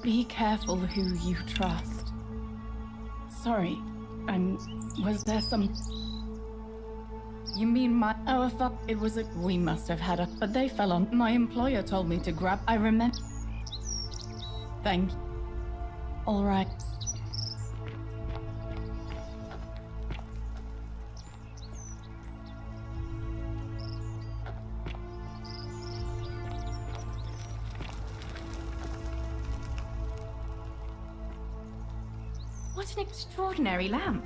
Be careful who you trust. Sorry, was there some... You mean my... Oh, I thought it was a... We must have had a... But they fell on... My employer told me to grab... I remember... Thank you. All right. What an extraordinary lamp.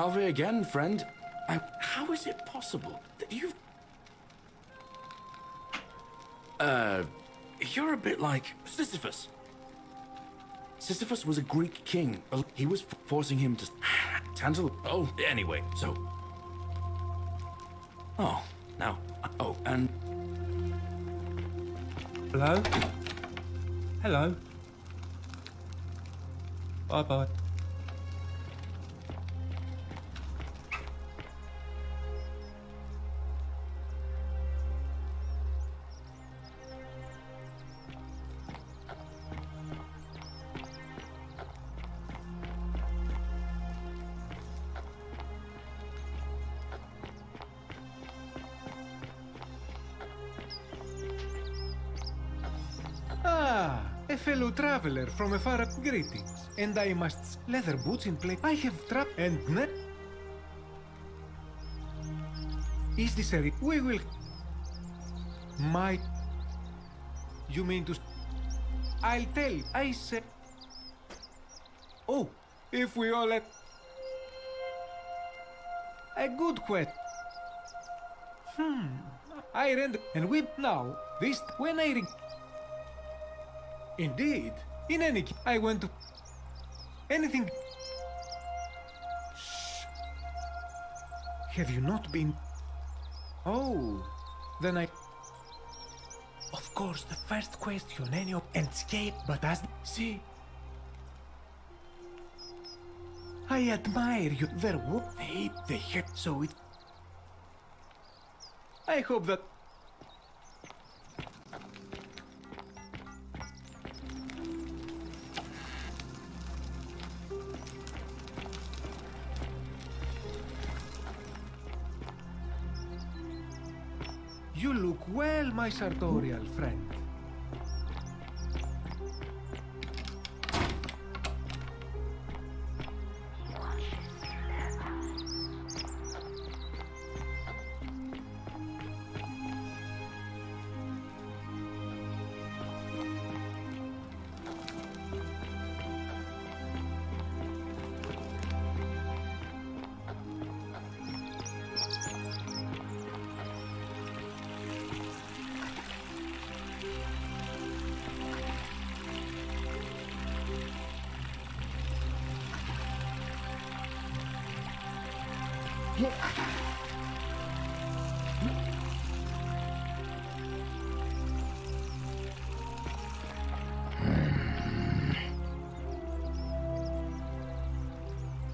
Salve again, friend. How is it possible that you've... You're a bit like Sisyphus. Sisyphus was a Greek king. He was forcing him to... Oh, anyway, so... Oh, now... Oh, and... Hello? Hello? Bye-bye. Ah, a fellow traveler from afar. Greetings. And I must leather boots in place. I have trapped and net. Is this a... We will... You mean to... I'll tell you. I said... Oh, if we all let... A good question. I rent and whip now. This... When I ring... Indeed. In any case, I went to... Anything... Shh. Have you not been... Oh, then I... Of course, the first question any of... And escape, but as... See... I admire you. There would they hit so it... I hope that... You look well, my sartorial friend.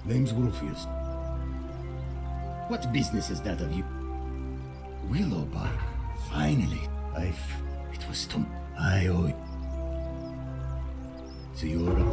Name's Rufius. What business is that of you? Willowbar. Finally. It was too... I owe it. So you're...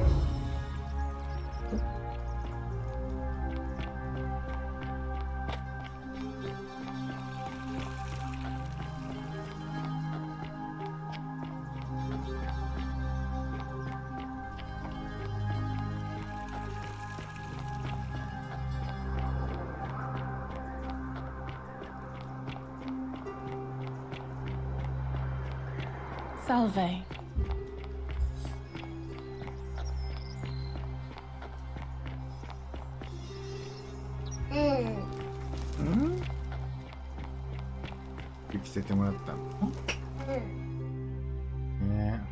Salve.着せてもらったの。ね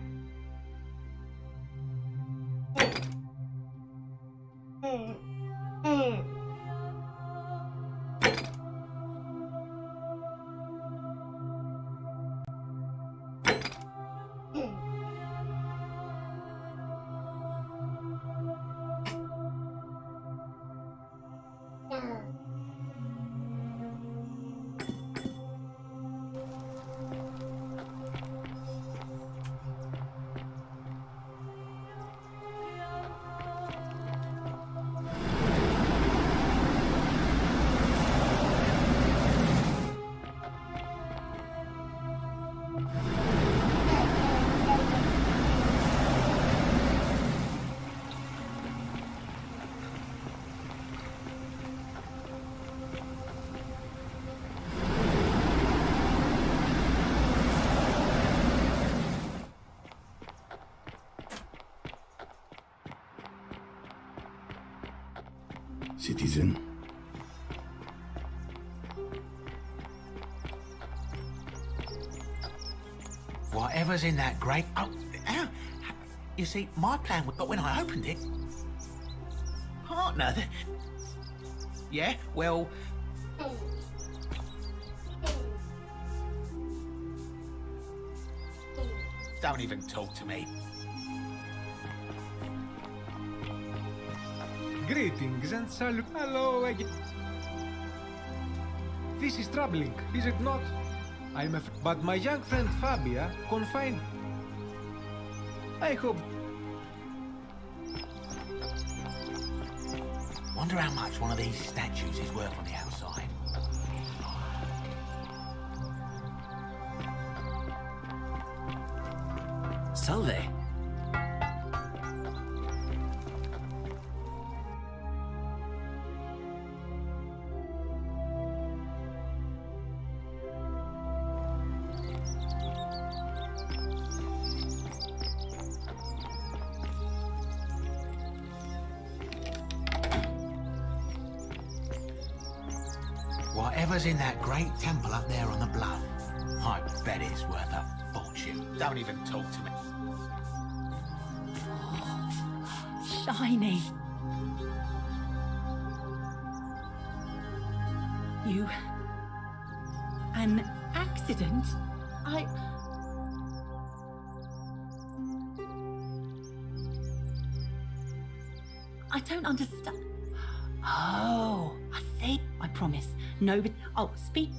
Citizen, Whatever's in that great... Oh, you see, my plan was... But when I opened it... Partner... Yeah, well... Don't even talk to me. Greetings and salut. Hello again. This is troubling, is it not? But my young friend Fabia confined. I hope. Wonder how much one of these statues is worth on the outside. Salve. Whatever's in that great temple up there on the bluff, I bet it's worth a fortune. Don't even talk to me. Shiny. You... An accident? I don't understand. Oh, I see. I promise. No, but... Oh, speak...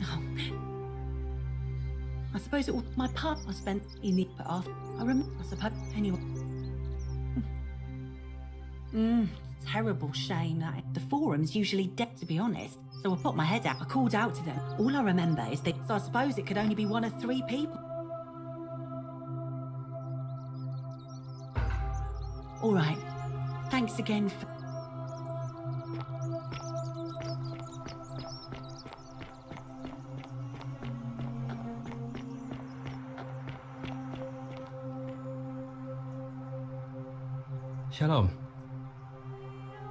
Oh. I suppose it was my part I spent in the... But after... I remember... I suppose... Anyway... Terrible shame that the forum's usually dead, to be honest. So I put my head out. I called out to them. All I remember is that... So I suppose it could only be one of 3 people. All right. Thanks again for... Shalom.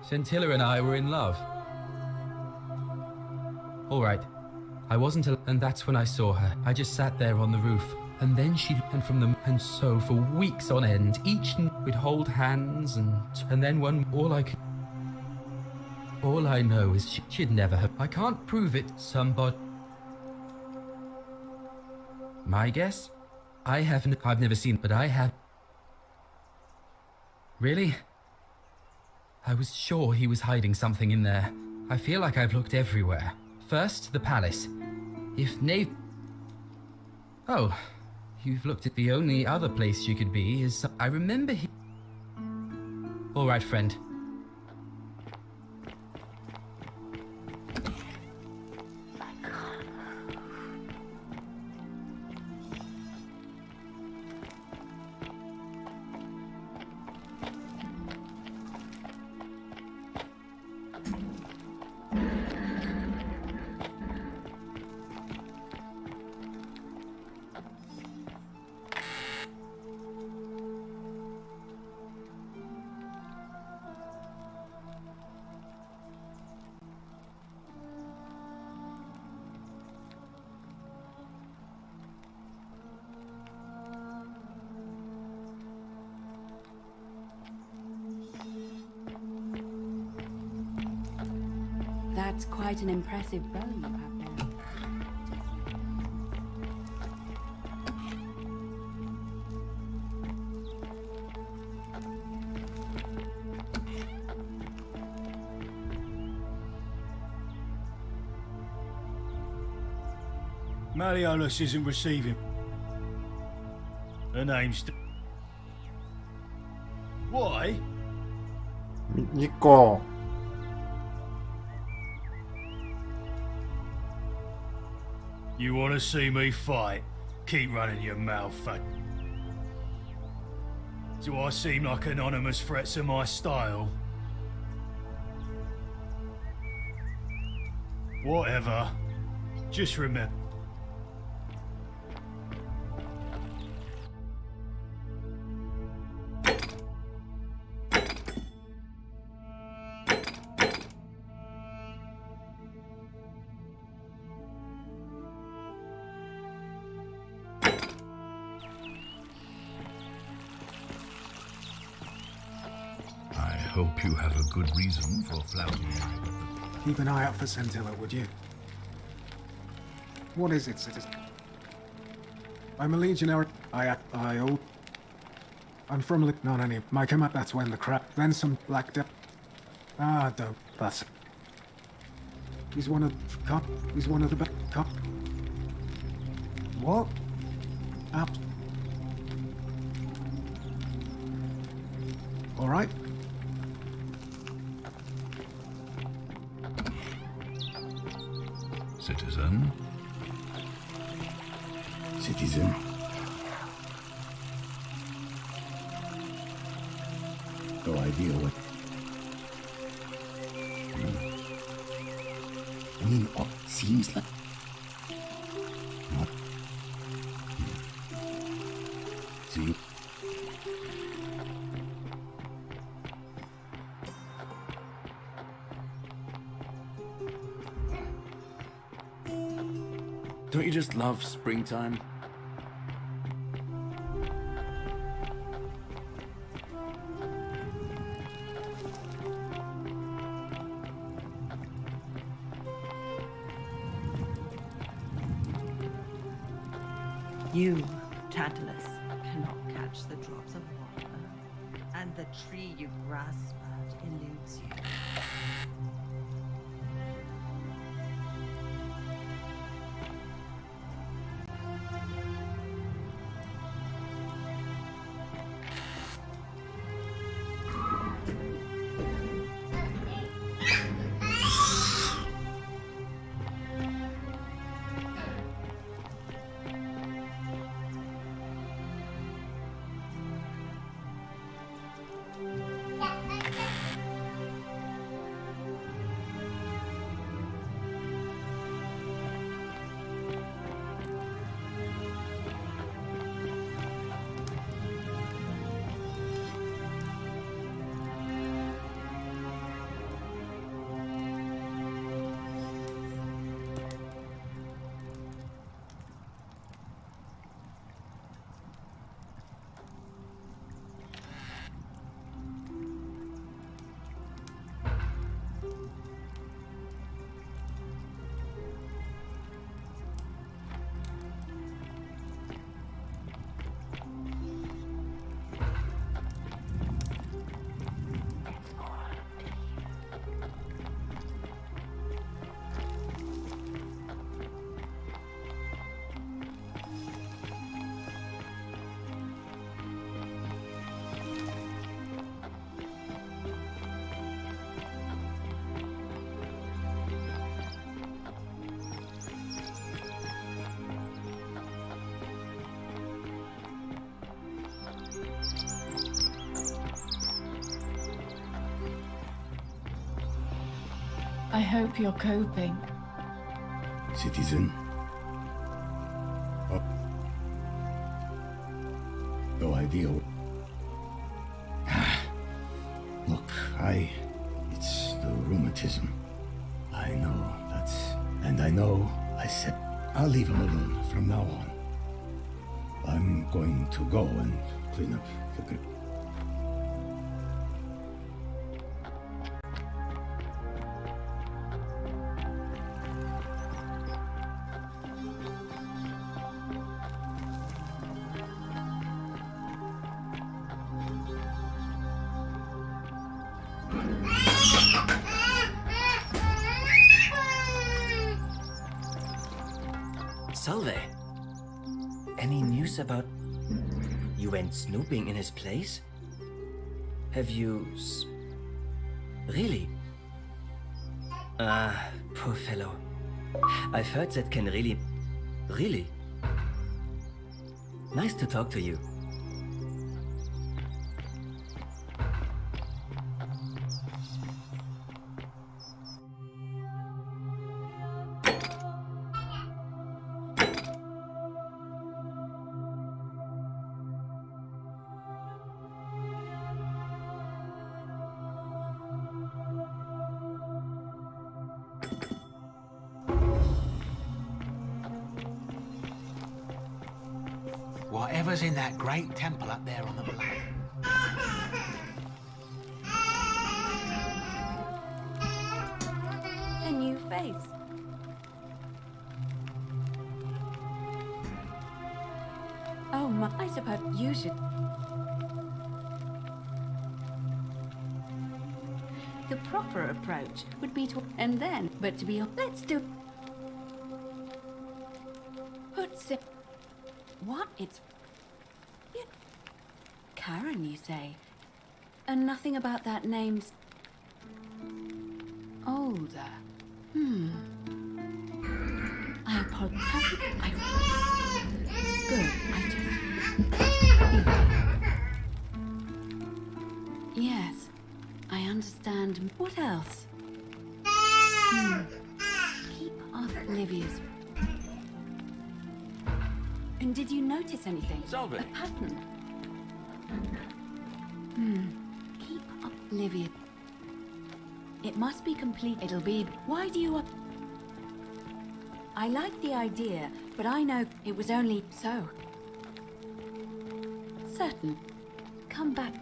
Scintilla and I were in love. All right. I wasn't and that's when I saw her. I just sat there on the roof. And then and from them, and so for weeks on end, each would hold hands and then all I know is she'd never have. I can't prove it, somebody. My guess? I've never seen, but I have. Really? I was sure he was hiding something in there. I feel like I've looked everywhere. First, the palace. If Nave... Oh, you've looked at the only other place you could be is... I remember he... All right, friend. That's quite an impressive bow you have there. Malleolus isn't receiving. Her name's... Why? Nico. You want to see me fight? Keep running your mouth, fat. Do I seem like anonymous threats are my style? Whatever. Just remember. hope you have a good reason for flouting me. Keep an eye out for Scintilla, would you? What is it, citizen? I'm a legionary. I'm from not any. My come up, that's when the crap. Then some black devil. Ah, don't. That's it. He's one of cop. He's one of the cop. What? Up. All right. Citizen. Citizen. No idea what. I mean, seems like. Not. See. Don't you just love springtime? You, Tantalus, cannot catch the drops of water, and the tree you grasp at eludes you. I hope you're coping. Citizen. Oh. No idea. Look, it's the rheumatism. I know that's... And I know I said I'll leave him alone from now on. I'm going to go and clean up the good. Salve. Any news about... You went snooping in his place? Have you... Really? Ah, poor fellow. I've heard that can really... Really? Nice to talk to you. Whatever's in that great temple up there on the plain. face. Oh my, I suppose you should. The proper approach would be to, and then, but to be, let's do. Put it. What? It's. Yeah. Karen, you say? And nothing about that name's. Older. I apologize. Good. Yes, I understand. What else? Keep up Olivia's. And did you notice anything? Solve it. A pattern. Keep up Olivia. It must be complete. It'll be. Why do you? I like the idea, but I know it was only so. Certain. Come back.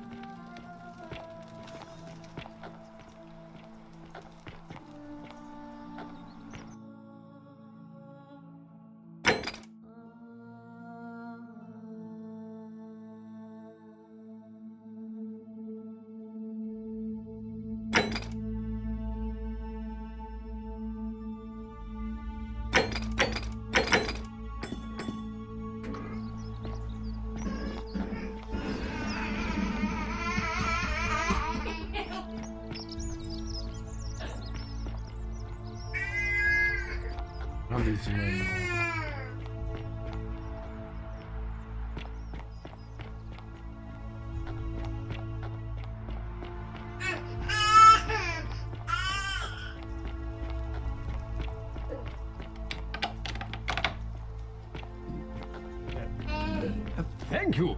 Thank you.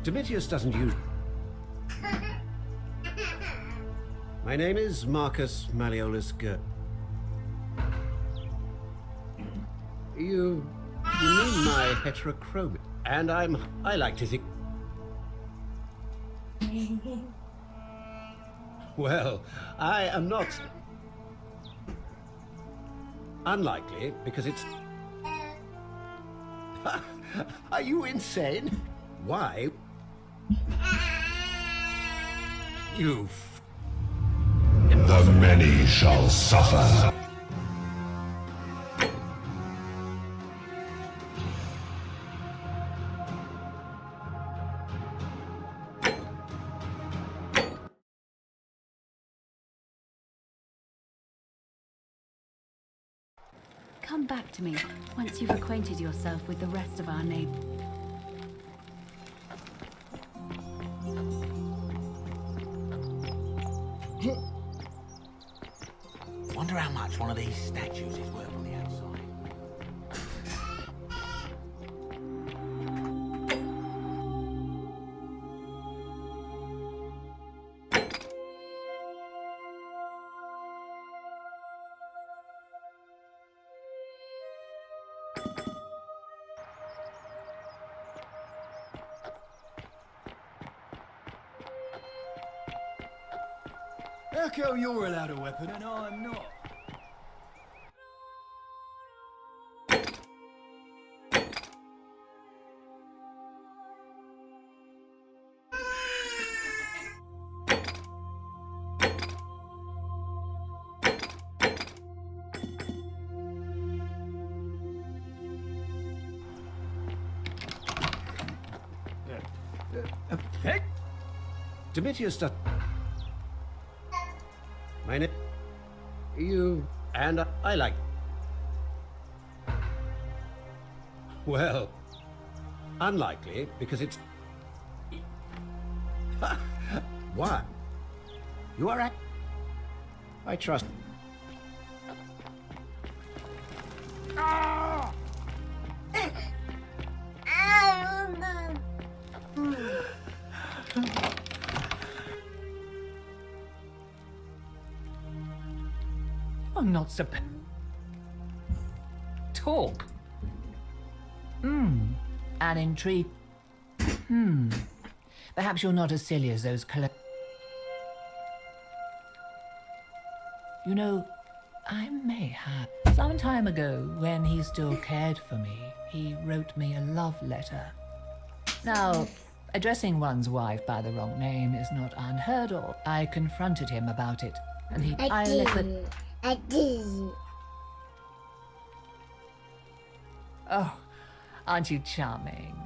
Domitius doesn't use... My name is Marcus Malleolus Ger... You mean my heterochromia? And I like to think... Well, I am not... Unlikely, because it's... Are you insane? Why? You... The many shall suffer. Come back to me once you've acquainted yourself with the rest of our neighbors. Wonder how much one of these statues is worth on the outside. How come you're allowed a weapon and I'm not? Heck? Domitius does... My name... You... And I like... Well... Unlikely, because it's... Why? You are at... I trust... Ah! I'm not supposed... Talk. An intrigue. Perhaps you're not as silly as those You know, I may have. Some time ago, when he still cared for me, he wrote me a love letter. Now, addressing one's wife by the wrong name is not unheard of. I confronted him about it, and I let the... I did. Oh, aren't you charming?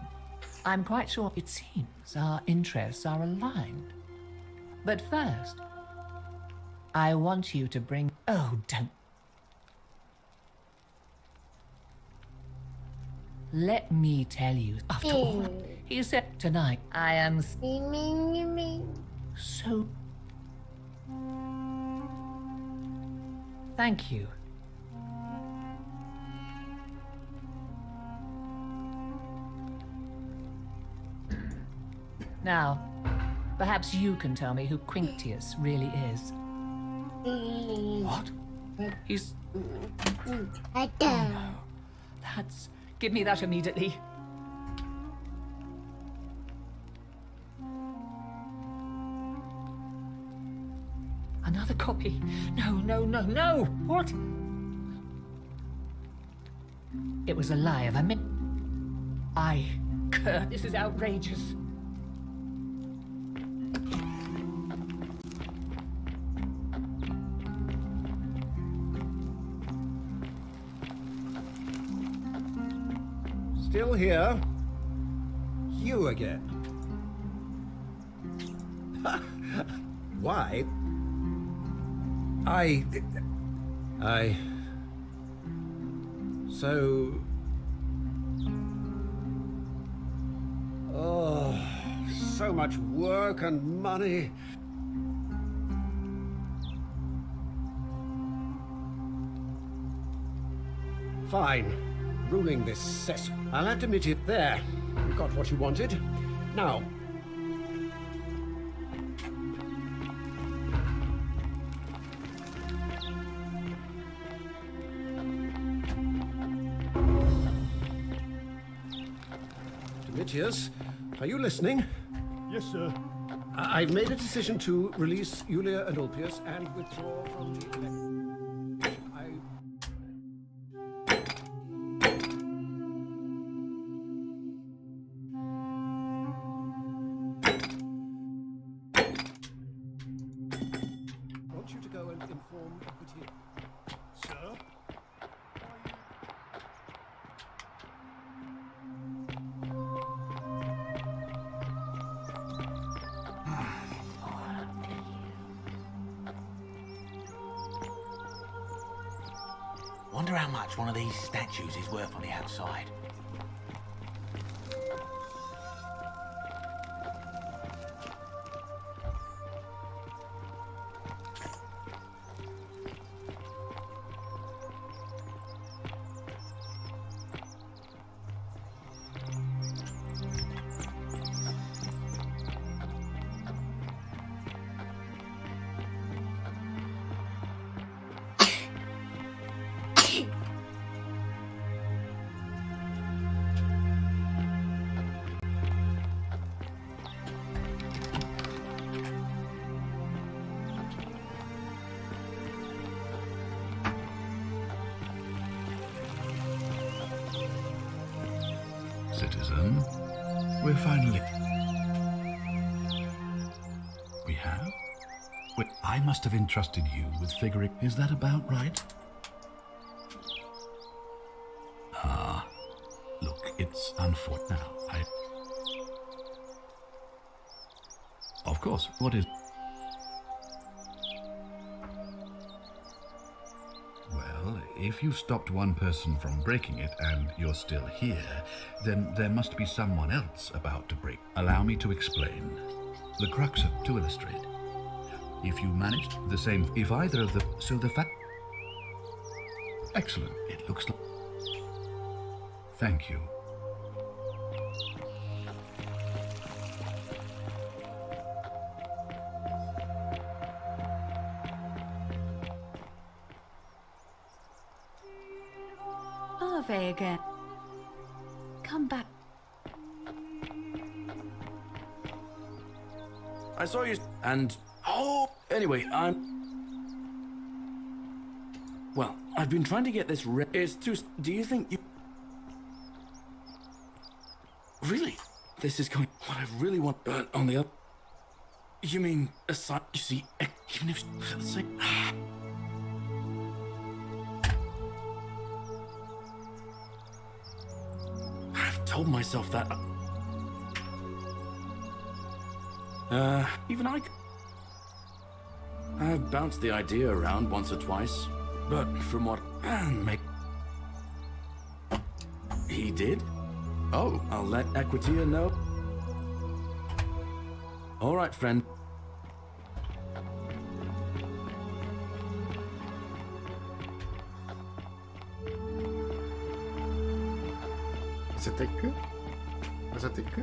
I'm quite sure it seems our interests are aligned. But first, I want you to bring... Oh, don't... Let me tell you, after all, he said tonight, I am... So... Thank you. Now, perhaps you can tell me who Quinctius really is. What? He's... I Oh, no. That's... Give me that immediately. Another copy. No, no, no, no! What? It was a lie of a Kurt, this is outrageous. Still here? You again. Why? So... Oh, so much work and money. Fine. Ruling this cess. I'll admit it there. You got what you wanted. Now. Demetrius, are you listening? Yes, sir. I've made a decision to release Yulia and Ulpius and withdraw from the election. Wonder how much one of these statues is worth on the outside. Citizen, we're finally... We have? Wait, I must have entrusted you with figuring... Is that about right? Ah, look, it's unfortunate. Now, Of course, what is... Well, if you stopped one person from breaking it and you're still here, then there must be someone else about to break. Allow me to explain. The crux of... To illustrate. If you managed the same... If either of the... So the fact... Excellent. It looks like... Thank you. Vega. Come back. I saw you and... Oh, anyway, I'm... Well... I've been trying to get this It's too... Do you think you... Really? This is going... What I really want... But on the other... You mean... Aside... You see... Even if... The same... I've told myself that... Even I've bounced the idea around once or twice, but from what... He did? Oh, I'll let Equitia know. All right, friend. C'était que? C'était que?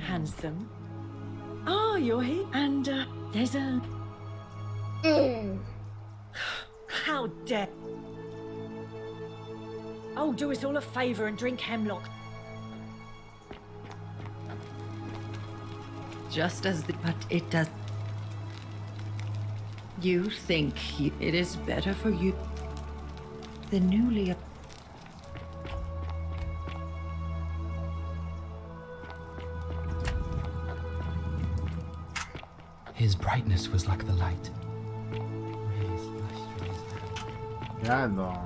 Handsome. Oh, you're here. And, there's a... How dare... Oh, do us all a favour and drink hemlock. Just as the... But it does... You think it is better for you... The newly... His brightness was like the light. Yeah, no.